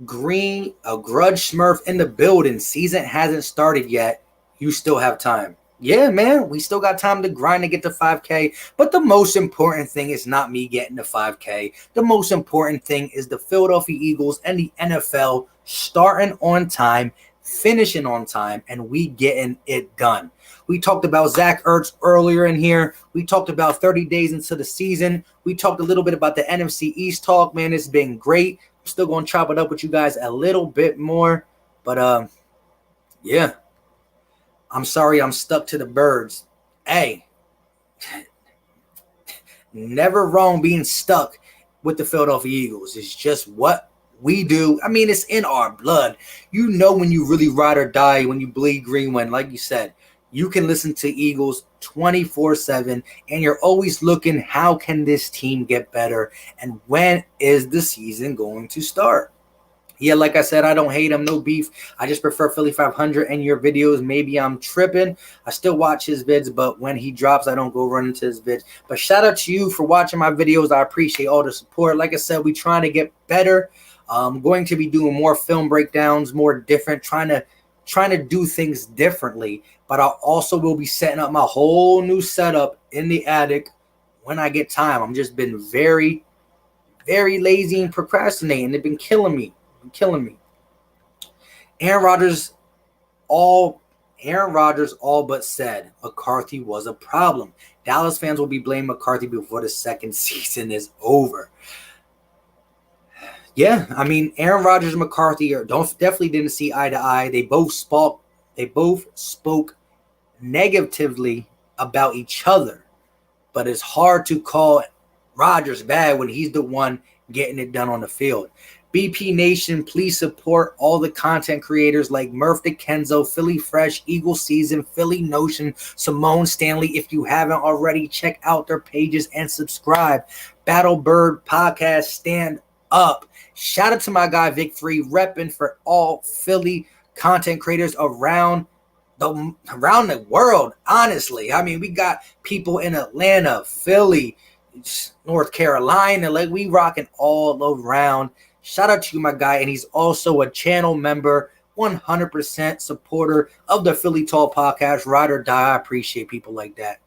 Green, a grudge Smurf in the building. Season hasn't started yet. You still have time. Yeah, man, we still got time to grind to get to 5K. But the most important thing is not me getting to 5K. The most important thing is the Philadelphia Eagles and the NFL starting on time, finishing on time, and we getting it done. We talked about Zach Ertz earlier in here. We talked about 30 days into the season. We talked a little bit about the NFC East talk, man. It's been great. I'm still going to chop it up with you guys a little bit more. But, yeah. I'm sorry I'm stuck to the birds. Hey, never wrong being stuck with the Philadelphia Eagles. It's just what we do. I mean, it's in our blood. You know when you really ride or die, when you bleed green, when, like you said, you can listen to Eagles 24/7, and you're always looking, how can this team get better? And when is the season going to start? Yeah, like I said, I don't hate him, no beef. I just prefer Philly 500 and your videos. Maybe I'm tripping. I still watch his vids, but when he drops, I don't go run into his vids. But shout out to you for watching my videos. I appreciate all the support. Like I said, we trying to get better. I'm going to be doing more film breakdowns, more different, trying to do things differently. But I also will be setting up my whole new setup in the attic when I get time. I'm just been very, very lazy and procrastinating. They've been killing me. Aaron Rodgers all but said McCarthy was a problem. Dallas fans will be blaming McCarthy before the second season is over. Yeah, I mean, Aaron Rodgers and McCarthy definitely didn't see eye to eye. They both spoke negatively about each other. But it's hard to call Rodgers bad when he's the one getting it done on the field. BP Nation, please support all the content creators like Murph DeKenzo, Philly Fresh, Eagle Season, Philly Notion, Simone Stanley. If you haven't already, check out their pages and subscribe. Battlebird Podcast, stand up. Shout out to my guy Vic 3, repping for all Philly content creators around the world, honestly. I mean, we got people in Atlanta, Philly, North Carolina, like we rocking all around. Shout out to you, my guy, and he's also a channel member, 100% supporter of the Philly Tall Podcast, Ride or Die. I appreciate people like that.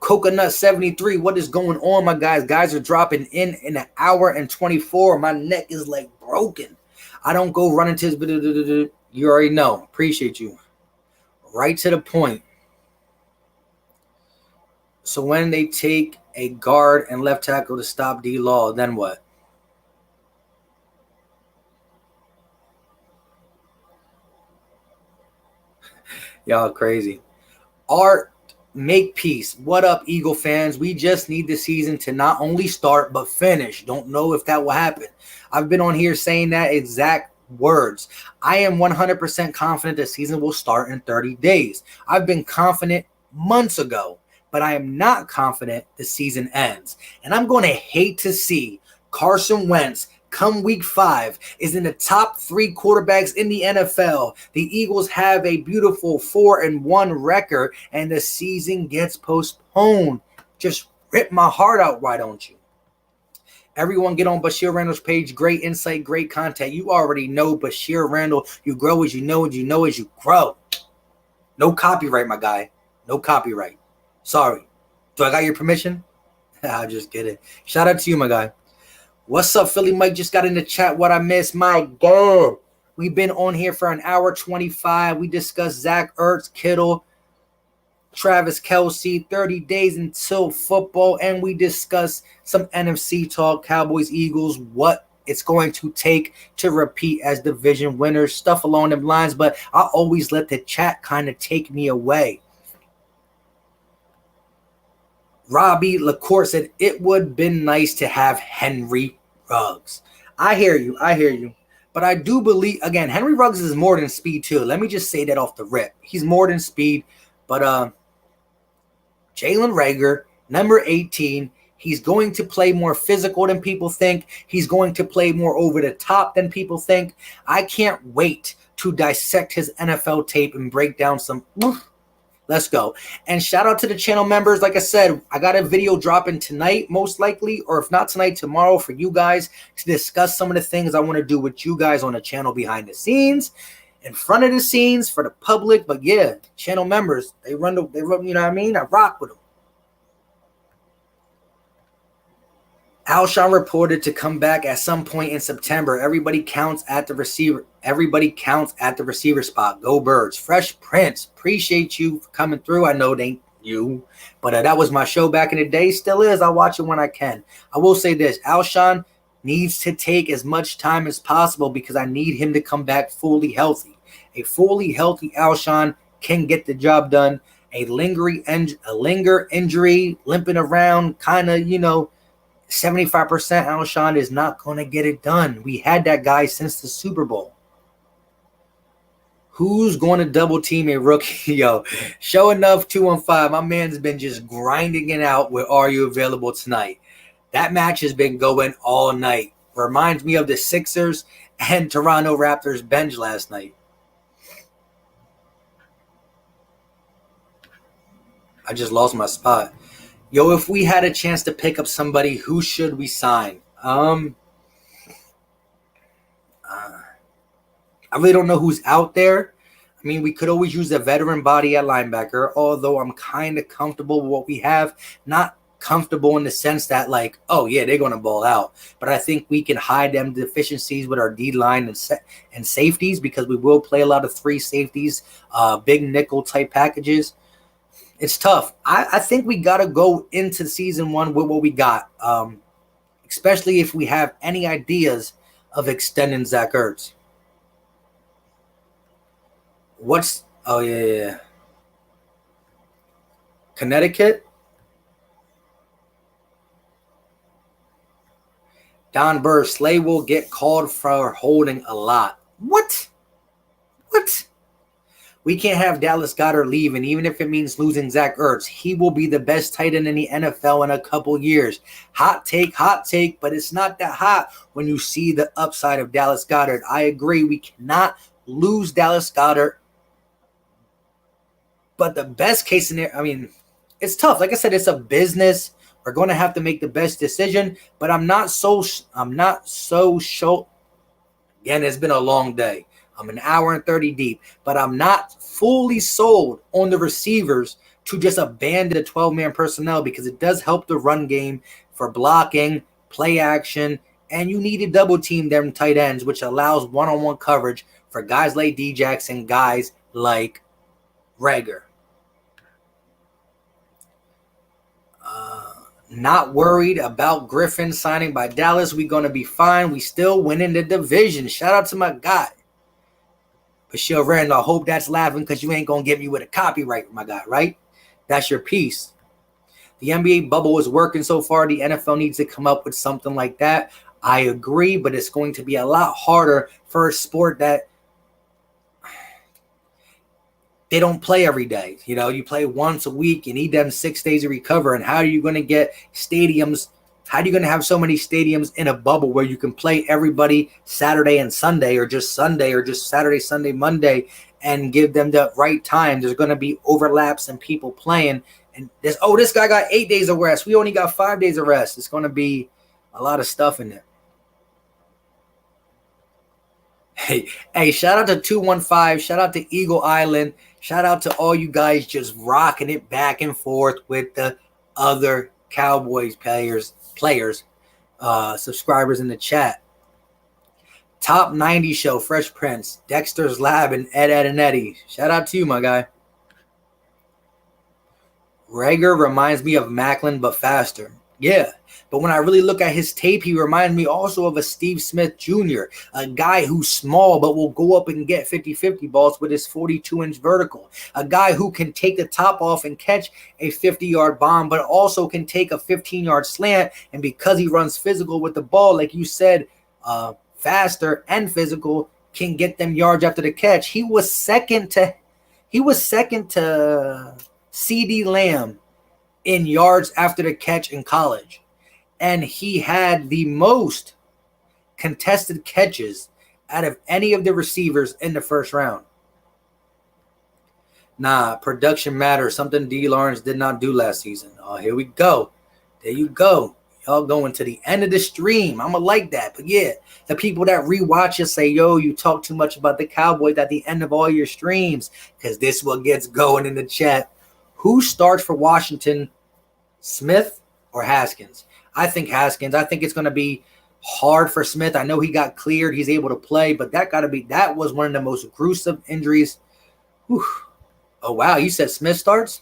Coconut 73, what is going on, my guys? Guys are dropping in an hour and 24. My neck is like broken. I don't go running to his. You already know. Appreciate you. Right to the point. So when they take a guard and left tackle to stop D-Law, then what? Y'all crazy. Art Makepeace. What up, Eagle fans? We just need the season to not only start but finish. Don't know if that will happen. I've been on here saying that exact words. I am 100% confident the season will start in 30 days. I've been confident months ago, but I am not confident the season ends. And I'm going to hate to see Carson Wentz come week 5 is in the top 3 quarterbacks in the NFL. The Eagles have a beautiful 4-1 record and the season gets postponed. Just rip my heart out, why don't you? Everyone get on Bashir Randall's page. Great insight, great content. You already know Bashir Randall. You grow as you know, and you know as you grow. No copyright, my guy. No copyright. Sorry. Do I got your permission? I'll just get it. Shout out to you, my guy. What's up, Philly Mike? Just got in the chat. What I missed? My God. We've been on here for an hour 25. We discussed Zach Ertz, Kittle, Travis Kelce, 30 days until football. And we discussed some NFC talk, Cowboys, Eagles, what it's going to take to repeat as division winners, stuff along them lines. But I always let the chat kind of take me away. Robbie LaCourte said, it would have been nice to have Henry Ruggs. I hear you. But I do believe, again, Henry Ruggs is more than speed too. Let me just say that off the rip. He's more than speed. But Jalen Reagor, number 18, he's going to play more physical than people think. He's going to play more over the top than people think. I can't wait to dissect his NFL tape and break down some... Let's go. And shout out to the channel members. Like I said, I got a video dropping tonight, most likely, or if not tonight, tomorrow for you guys to discuss some of the things I want to do with you guys on the channel behind the scenes, in front of the scenes, for the public. But yeah, channel members, they run, you know what I mean? I rock with them. Alshon reported to come back at some point in September. Everybody counts at the receiver. Everybody counts at the receiver spot. Go Birds. Fresh Prince. Appreciate you for coming through. I know it ain't you, but that was my show back in the day. Still is. I watch it when I can. I will say this. Alshon needs to take as much time as possible because I need him to come back fully healthy. A fully healthy Alshon can get the job done. A linger injury, limping around, kind of, 75% Alshon is not going to get it done. We had that guy since the Super Bowl. Who's going to double team a rookie? Yo, show enough 215. My man's been just grinding it out with Are You Available Tonight. That match has been going all night. Reminds me of the Sixers and Toronto Raptors bench last night. I just lost my spot. Yo, if we had a chance to pick up somebody, who should we sign? I really don't know who's out there. I mean, we could always use a veteran body at linebacker, although I'm kind of comfortable with what we have. Not comfortable in the sense that, like, oh, yeah, they're going to ball out. But I think we can hide them deficiencies with our D-line and safeties because we will play a lot of 3 safeties, big nickel-type packages. It's tough. I think we got to go into season 1 with what we got, especially if we have any ideas of extending Zach Ertz. Oh, yeah. Connecticut? Don Burr, Slay will get called for holding a lot. What? We can't have Dallas Goedert leave, and even if it means losing Zach Ertz, he will be the best tight end in the NFL in a couple years. Hot take, but it's not that hot when you see the upside of Dallas Goedert. I agree, we cannot lose Dallas Goedert. But the best case scenario, I mean, it's tough. Like I said, it's a business. We're going to have to make the best decision, but I'm not so sure. Again, it's been a long day. I'm an hour and 30 deep, but I'm not fully sold on the receivers to just abandon the 12-man personnel because it does help the run game for blocking, play action, and you need to double team them tight ends, which allows one-on-one coverage for guys like D-Jackson, guys like Reagor. Not worried about Griffen signing by Dallas. We're going to be fine. We still winning the division. Shout out to my guy. Michelle Randall, I hope that's laughing because you ain't going to get me with a copyright, my guy, right? That's your piece. The NBA bubble is working so far. The NFL needs to come up with something like that. I agree, but it's going to be a lot harder for a sport that they don't play every day. You know, you play once a week. You need them 6 days to recover. And how are you going to get stadiums? How are you going to have so many stadiums in a bubble where you can play everybody Saturday and Sunday, or just Sunday, or just Saturday, Sunday, Monday, and give them the right time? There's going to be overlaps and people playing. And this guy got 8 days of rest. We only got 5 days of rest. It's going to be a lot of stuff in there. Hey, shout out to 215. Shout out to Eagle Island. Shout out to all you guys just rocking it back and forth with the other Cowboys players, subscribers in the chat. Top 90 show, Fresh Prince, Dexter's Lab, and Ed and Eddie. Shout out to you, my guy. Reagor reminds me of Macklin, but faster. Yeah, but when I really look at his tape, he reminds me also of a Steve Smith Jr., a guy who's small but will go up and get 50-50 balls with his 42-inch vertical, a guy who can take the top off and catch a 50-yard bomb, but also can take a 15-yard slant, and because he runs physical with the ball, like you said, faster and physical, can get them yards after the catch. He was second to CeeDee Lamb in yards after the catch in college. And he had the most contested catches out of any of the receivers in the first round. Nah, production matters. Something D. Lawrence did not do last season. Oh, here we go. There you go. Y'all going to the end of the stream. I'm going to like that. But yeah, the people that rewatch it say, yo, you talk too much about the Cowboys at the end of all your streams, because this is what gets going in the chat. Who starts for Washington, Smith or Haskins? I think Haskins. I think it's going to be hard for Smith. I know he got cleared. He's able to play, but that was one of the most gruesome injuries. Whew. Oh, wow. You said Smith starts?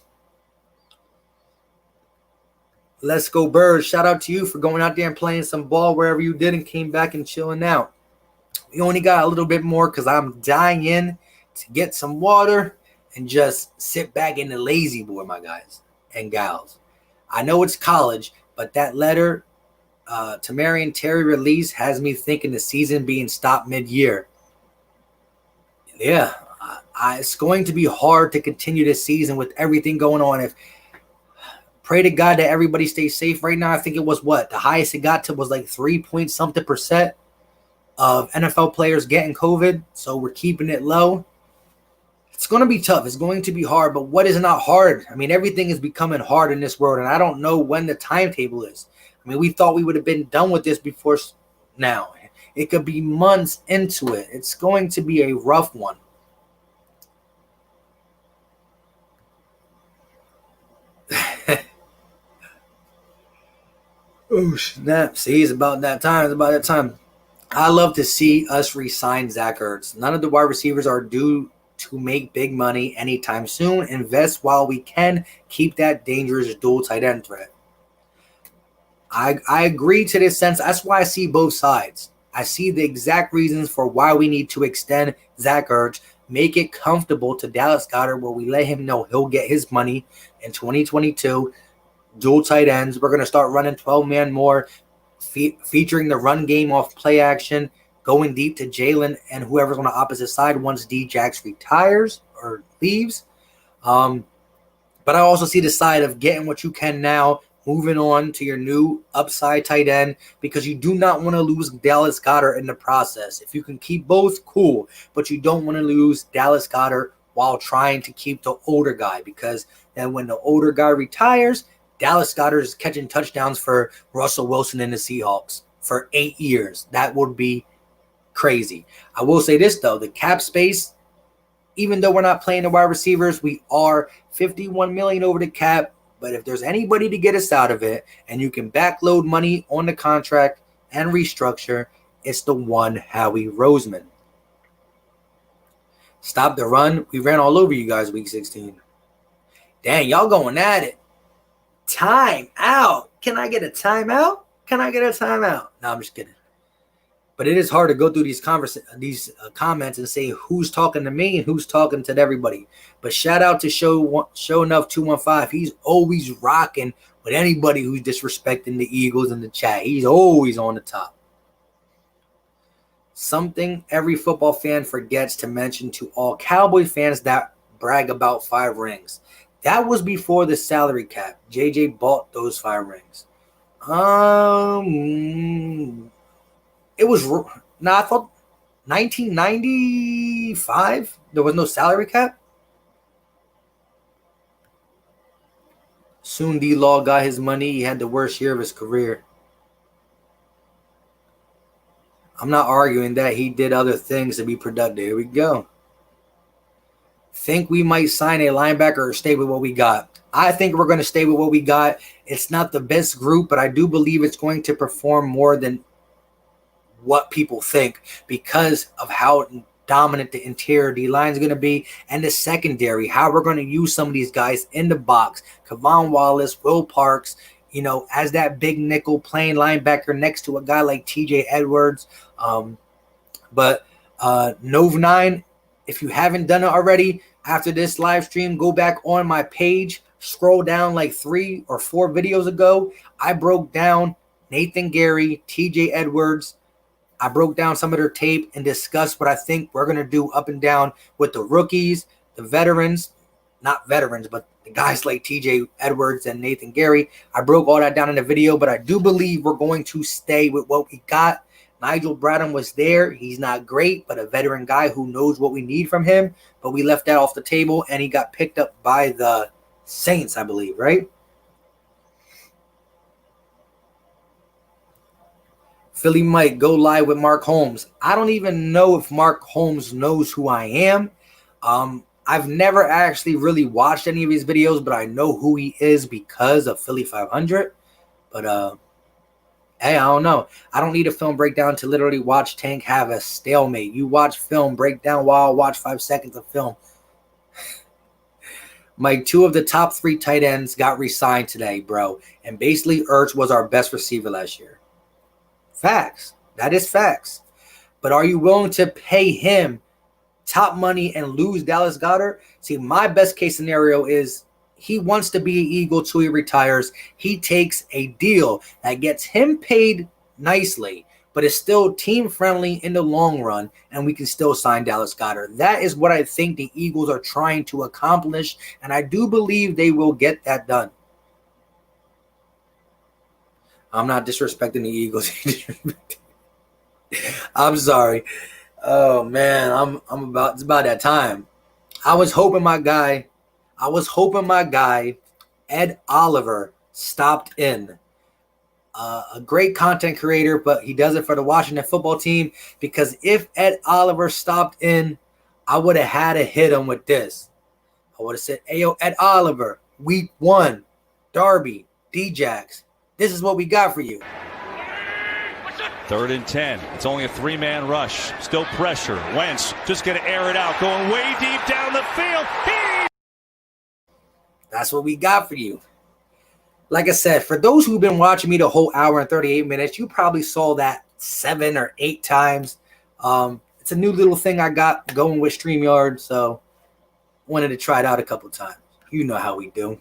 Let's go Birds. Shout out to you for going out there and playing some ball wherever you did and came back and chilling out. We only got a little bit more because I'm dying in to get some water and just sit back in the lazy boy, my guys and gals. I know it's college, but that letter to Marion Terry release has me thinking the season being stopped mid-year. Yeah, it's going to be hard to continue this season with everything going on. Pray to God that everybody stays safe right now. I think it was the highest it got to was like 3-point-something% of NFL players getting COVID. So we're keeping it low. It's going to be tough. It's going to be hard. But what is not hard? I mean, everything is becoming hard in this world. And I don't know when the timetable is. I mean, we thought we would have been done with this before now. It could be months into it. It's going to be a rough one. Oh, snap. See, it's about that time. It's about that time. I love to see us re-sign Zach Ertz. None of the wide receivers are due to make big money anytime soon. Invest while we can. Keep that dangerous dual tight end threat. I agree to this sense. That's why I see both sides. I see the exact reasons for why we need to extend Zach Ertz, make it comfortable to Dallas Goedert where we let him know he'll get his money in 2022. Dual tight ends. We're going to start running 12-man more, featuring the run game off play action, going deep to Jalen and whoever's on the opposite side once D-Jax retires or leaves. But I also see the side of getting what you can now, moving on to your new upside tight end, because you do not want to lose Dallas Goedert in the process. If you can keep both, cool, but you don't want to lose Dallas Goedert while trying to keep the older guy, because then when the older guy retires, Dallas Goedert is catching touchdowns for Russell Wilson and the Seahawks for 8 years. That would be crazy. I will say this, though. The cap space, even though we're not playing the wide receivers, we are $51 million over the cap. But if there's anybody to get us out of it and you can backload money on the contract and restructure, it's the one Howie Roseman. Stop the run. We ran all over you guys week 16. Dang, y'all going at it. Time out. Can I get a timeout? No, I'm just kidding. But it is hard to go through these comments and say who's talking to me and who's talking to everybody. But shout out to Show Enough 215. He's always rocking with anybody who's disrespecting the Eagles in the chat. He's always on the top. Something every football fan forgets to mention to all Cowboy fans that brag about 5 rings. That was before the salary cap. JJ bought those 5 rings. It was I thought 1995 there was no salary cap. Soon D-Law got his money. He had the worst year of his career. I'm not arguing that he did other things to be productive. Here we go. Think we might sign a linebacker or stay with what we got. I think we're going to stay with what we got. It's not the best group, but I do believe it's going to perform more than what people think because of how dominant the interior D-line is going to be and the secondary, how we're going to use some of these guys in the box. Kevon Wallace, Will Parks, as that big nickel playing linebacker next to a guy like TJ Edwards. But Nov 9, if you haven't done it already, after this live stream, go back on my page, scroll down like 3 or 4 videos ago. I broke down Nathan Gary, TJ Edwards. I broke down some of their tape and discussed what I think we're going to do up and down with the rookies, the veterans, not veterans, but the guys like TJ Edwards and Nathan Gary. I broke all that down in the video, but I do believe we're going to stay with what we got. Nigel Bradham was there. He's not great, but a veteran guy who knows what we need from him. But we left that off the table, and he got picked up by the Saints, I believe, right? Philly Mike, go live with Mark Holmes. I don't even know if Mark Holmes knows who I am. I've never actually really watched any of his videos, but I know who he is because of Philly 500. But, hey, I don't know. I don't need a film breakdown to literally watch Tank have a stalemate. You watch film breakdown while I watch 5 seconds of film. Mike, 2 of the top 3 tight ends got re-signed today, bro. And basically, Ertz was our best receiver last year. Facts. That is facts. But are you willing to pay him top money and lose Dallas Goedert? See, my best case scenario is he wants to be an Eagle till he retires. He takes a deal that gets him paid nicely, but is still team friendly in the long run, and we can still sign Dallas Goedert. That is what I think the Eagles are trying to accomplish, and I do believe they will get that done. I'm not disrespecting the Eagles. I'm sorry. Oh man, it's about that time. I was hoping my guy Ed Oliver stopped in. A great content creator, but he does it for the Washington football team, because if Ed Oliver stopped in, I would have had to hit him with this. I would have said, hey, yo, Ed Oliver, week 1, Darby, D-Jax. This is what we got for you. 3rd and 10. It's only a 3-man rush. Still pressure. Wentz just going to air it out. Going way deep down the field. That's what we got for you. Like I said, for those who've been watching me the whole hour and 38 minutes, you probably saw that 7 or 8 times. It's a new little thing I got going with StreamYard, so wanted to try it out a couple times. You know how we do.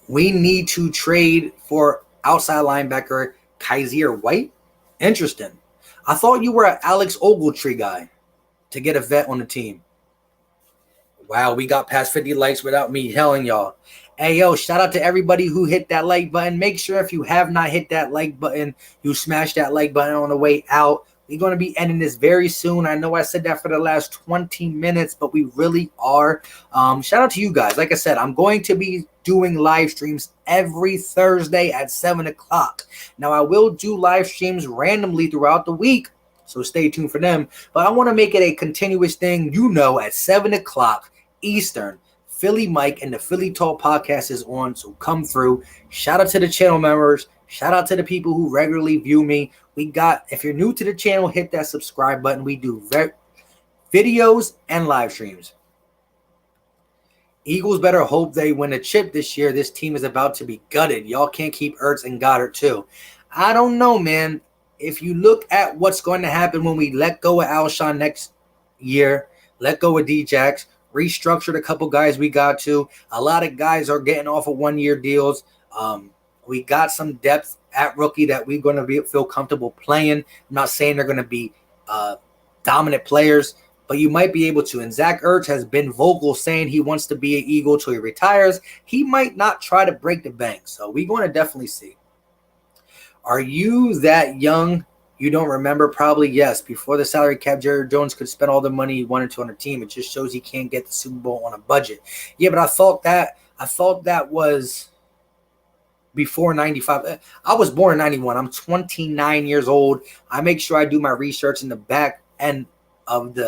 We need to trade for outside linebacker Kaiser White. Interesting. I thought you were an Alex Ogletree guy to get a vet on the team. Wow, we got past 50 likes without me telling y'all. Hey, yo, shout out to everybody who hit that like button. Make sure if you have not hit that like button, you smash that like button on the way out. We're going to be ending this very soon. I know I said that for the last 20 minutes, but we really are. Shout out to you guys. Like I said, I'm going to be doing live streams every Thursday at 7 o'clock. Now, I will do live streams randomly throughout the week, so stay tuned for them. But I want to make it a continuous thing, at 7 o'clock Eastern, Philly Mike and the Philly Talk podcast is on, so come through. Shout out to the channel members. Shout out to the people who regularly view me. If you're new to the channel, hit that subscribe button. We do videos and live streams. Eagles better hope they win a chip this year. This team is about to be gutted. Y'all can't keep Ertz and Goddard too. I don't know, man. If you look at what's going to happen when we let go of Alshon next year, let go of Djax, restructured a couple guys we got to. A lot of guys are getting off of one-year deals. We got some depth at rookie that we're going to feel comfortable playing. I'm not saying they're going to be dominant players, but you might be able to. And Zach Ertz has been vocal saying he wants to be an Eagle till he retires. He might not try to break the bank. So we're going to definitely see. Are you that young? You don't remember? Probably yes. Before the salary cap, Jerry Jones could spend all the money he wanted to on a team. It just shows he can't get the Super Bowl on a budget. Yeah, but I thought that was before 95. I was born in 91. I'm 29 years old. I make sure I do my research in the back end of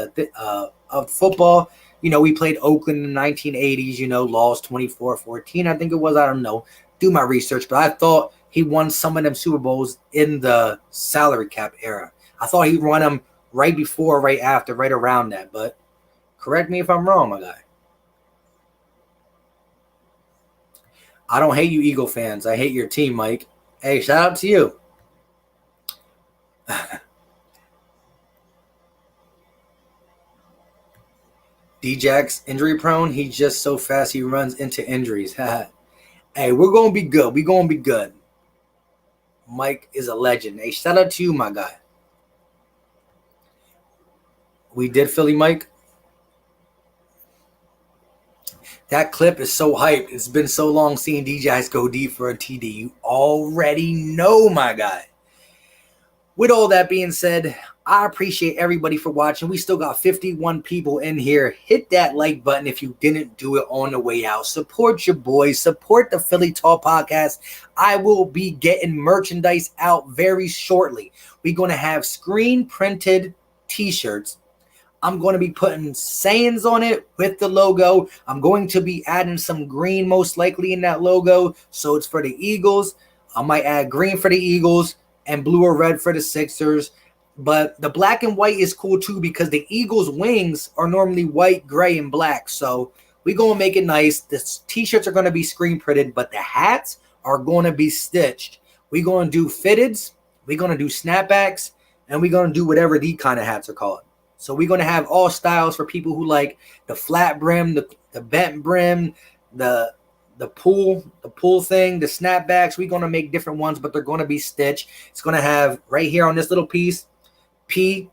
of football. You know, we played Oakland in the 1980s, you know, lost 24-14. I think it was. I don't know. Do my research, but I thought he won some of them Super Bowls in the salary cap era. I thought he won them right before, right after, right around that. But correct me if I'm wrong, my guy. I don't hate you Eagle fans. I hate your team, Mike. Hey, shout out to you. Djax injury prone. He's just so fast he runs into injuries. Hey, we're going to be good. We're going to be good. Mike is a legend. Hey, shout out to you, my guy. We did Philly Mike. That clip is so hyped. It's been so long seeing DJs go deep for a TD. You already know, my guy. With all that being said, I appreciate everybody for watching. We still got 51 people in here. Hit that like button if you didn't do it on the way out. Support your boys. Support the Philly Talk podcast. I will be getting merchandise out very shortly. We're going to have screen printed t-shirts. I'm going to be putting sayings on it with the logo. I'm going to be adding some green most likely in that logo. So it's for the Eagles. I might add green for the Eagles and blue or red for the Sixers. But the black and white is cool too because the Eagles' wings are normally white, gray, and black. So we're going to make it nice. The t-shirts are going to be screen printed, but the hats are going to be stitched. We're going to do fitteds. We're going to do snapbacks. And we're going to do whatever these kind of hats are called. So we're going to have all styles for people who like the flat brim, the bent brim, the pull thing, the snapbacks. We're going to make different ones, but they're going to be stitched. It's going to have right here on this little piece, PTP,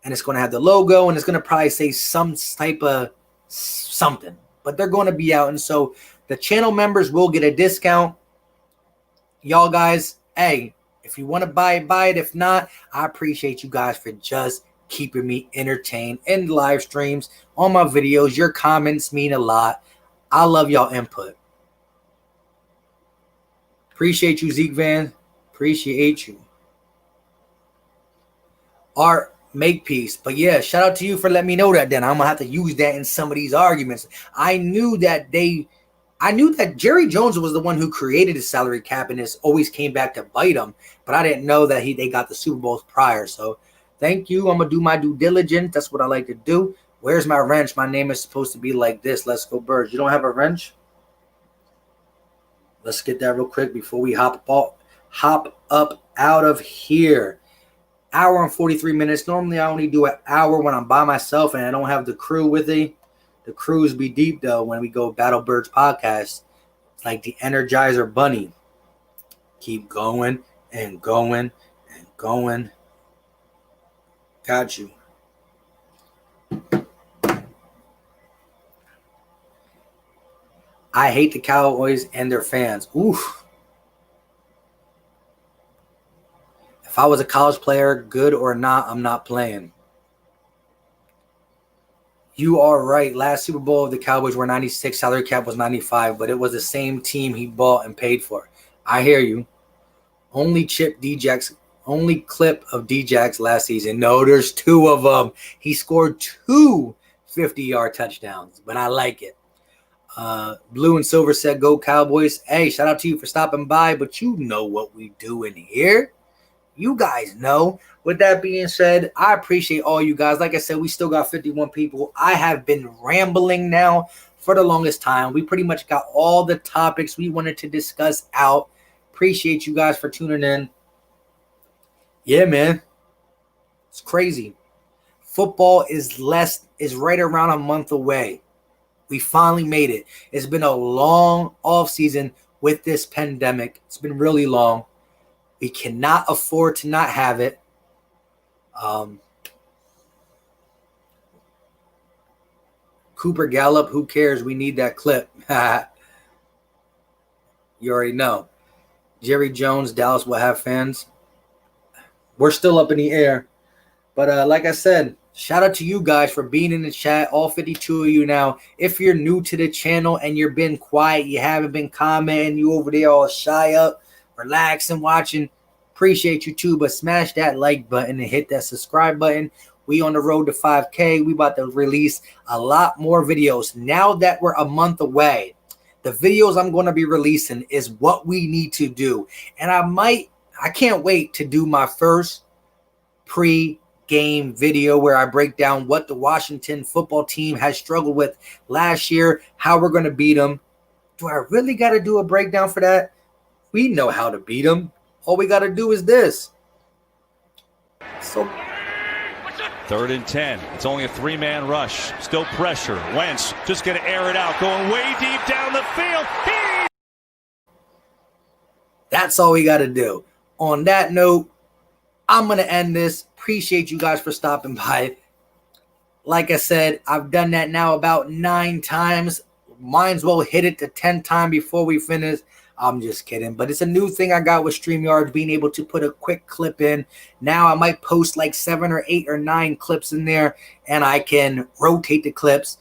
and it's going to have the logo, and it's going to probably say some type of something, but they're going to be out. And so the channel members will get a discount. Y'all guys, hey, if you want to buy it. If not, I appreciate you guys for just keeping me entertained in live streams, on my videos. Your comments mean a lot. I love y'all input. Appreciate you, Zeke Van. Appreciate you. Art Makepeace. But yeah, shout out to you for letting me know that then. I'm going to have to use that in some of these arguments. I knew that Jerry Jones was the one who created the salary cap, and this always came back to bite him. But I didn't know that they got the Super Bowls prior. So thank you. I'm going to do my due diligence. That's what I like to do. Where's my wrench? My name is supposed to be like this. Let's go Birds. You don't have a wrench? Let's get that real quick before we hop up out of here. Hour and 43 minutes. Normally I only do an hour when I'm by myself and I don't have the crew with me. The crews be deep, though, when we go Battle Birds podcast. It's like the Energizer Bunny. Keep going and going and going. Got you. I hate the Cowboys and their fans. Oof. If I was a college player, good or not, I'm not playing. You are right. Last Super Bowl, the Cowboys were 96. Salary cap was 95, but it was the same team he bought and paid for. I hear you. Only clip of Djax last season. No, there's two of them. He scored 2 50-yard touchdowns, but I like it. Blue and Silver said, go Cowboys. Hey, shout out to you for stopping by, but you know what we do in here. You guys know. With that being said, I appreciate all you guys. Like I said, we still got 51 people. I have been rambling now for the longest time. We pretty much got all the topics we wanted to discuss out. Appreciate you guys for tuning in. Yeah, man. It's crazy. Football is right around a month away. We finally made it. It's been a long offseason with this pandemic. It's been really long. We cannot afford to not have it. Cooper Gallup, who cares? We need that clip. You already know. Jerry Jones, Dallas will have fans. We're still up in the air. But like I said, shout out to you guys for being in the chat, all 52 of you now. If you're new to the channel and you've been quiet, you haven't been commenting, you over there all shy up, relaxing, watching, appreciate you too. But smash that like button and hit that subscribe button. We on the road to 5K. We about to release a lot more videos. Now that we're a month away, the videos I'm going to be releasing is what we need to do. And I can't wait to do my first pre-game video where I break down what the Washington football team has struggled with last year, how we're going to beat them. Do I really got to do a breakdown for that? We know how to beat them. All we got to do is this. So 3rd and 10. It's only a 3-man rush. Still pressure. Wentz just going to air it out. Going way deep down the field. That's all we got to do. On that note, I'm going to end this. Appreciate you guys for stopping by. Like I said, I've done that now about 9 times. Might as well hit it to 10 times before we finish. I'm just kidding. But it's a new thing I got with StreamYard, being able to put a quick clip in. Now I might post like 7 or 8 or 9 clips in there, and I can rotate the clips.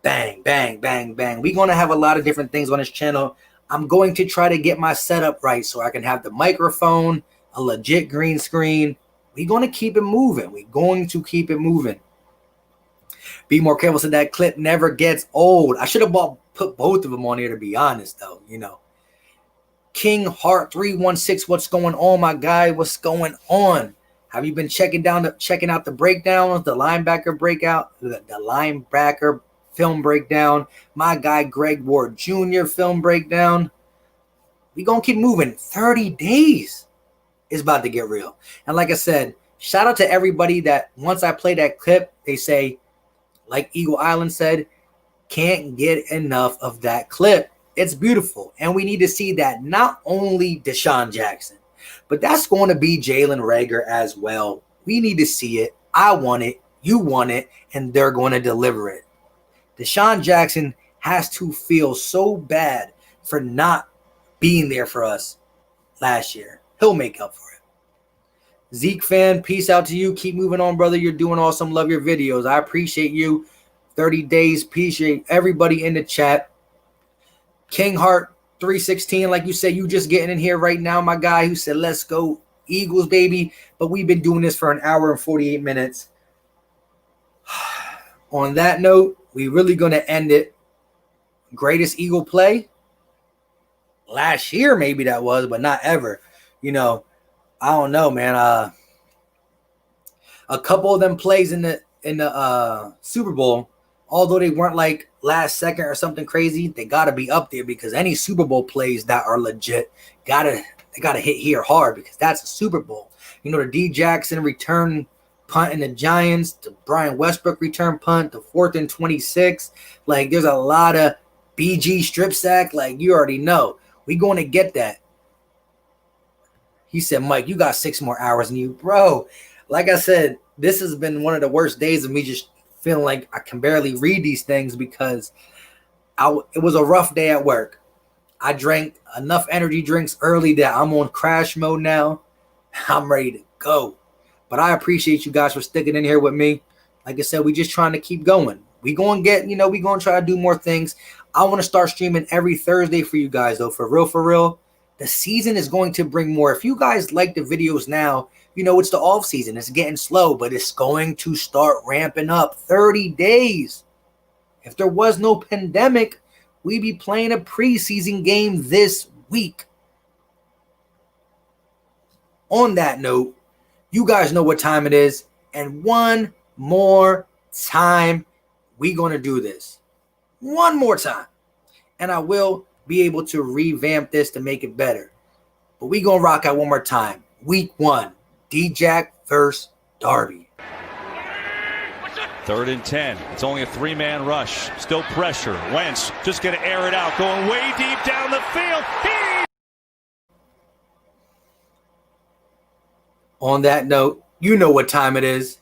Bang, bang, bang, bang. We're going to have a lot of different things on this channel. I'm going to try to get my setup right so I can have the microphone, a legit green screen. We're going to keep it moving. We're going to keep it moving. Be more careful so that clip never gets old. I should have put both of them on here, to be honest, though, you know. King Heart 316, what's going on, my guy? What's going on? Have you been checking out the breakdowns, the linebacker breakout, the linebacker film breakdown, my guy Greg Ward Jr. film breakdown? We gonna keep moving. 30 days is about to get real. And like I said, shout out to everybody that once I play that clip, they say, like Eagle Island said, can't get enough of that clip. It's beautiful, and we need to see that not only Deshaun Jackson, but that's going to be Jalen Reagor as well. We need to see it. I want it. You want it, and they're going to deliver it. Deshaun Jackson has to feel so bad for not being there for us last year. He'll make up for it. Zeke fan, peace out to you. Keep moving on, brother. You're doing awesome. Love your videos. I appreciate you. 30 days. Appreciate everybody in the chat. King Heart 316, like you said, you just getting in here right now, my guy, who said, let's go Eagles, baby. But we've been doing this for an hour and 48 minutes. On that note, we really going to end it. Greatest Eagle play? Last year, maybe that was, but not ever. You know, I don't know, man. A couple of them plays in the Super Bowl, although they weren't like last second or something crazy, they got to be up there, because any Super Bowl plays that are legit they got to hit here hard, because that's a Super Bowl. You know, the D Jackson return punt in the Giants, the Brian Westbrook return punt, the 4th and 26. Like, there's a lot of BG strip sack. Like, you already know. We going to get that. He said, Mike, you got 6 more hours in you. Bro, like I said, this has been one of the worst days of me just feeling like I can barely read these things, because it was a rough day at work. I drank enough energy drinks early that I'm on crash mode now. I'm ready to go. But I appreciate you guys for sticking in here with me. Like I said, we just trying to keep going. We going to get, we going to try to do more things. I want to start streaming every Thursday for you guys, though. For real, the season is going to bring more. If you guys like the videos now, You know, it's the off season. It's getting slow, but it's going to start ramping up. 30 days. If there was no pandemic, we'd be playing a preseason game this week. On that note, you guys know what time it is. And one more time, we're going to do this. One more time. And I will be able to revamp this to make it better. But we're going to rock out one more time. Week 1, D-Jack versus Darby. 3rd and 10. It's only a 3-man rush. Still pressure. Wentz just going to air it out. Going way deep down the field. On that note, you know what time it is.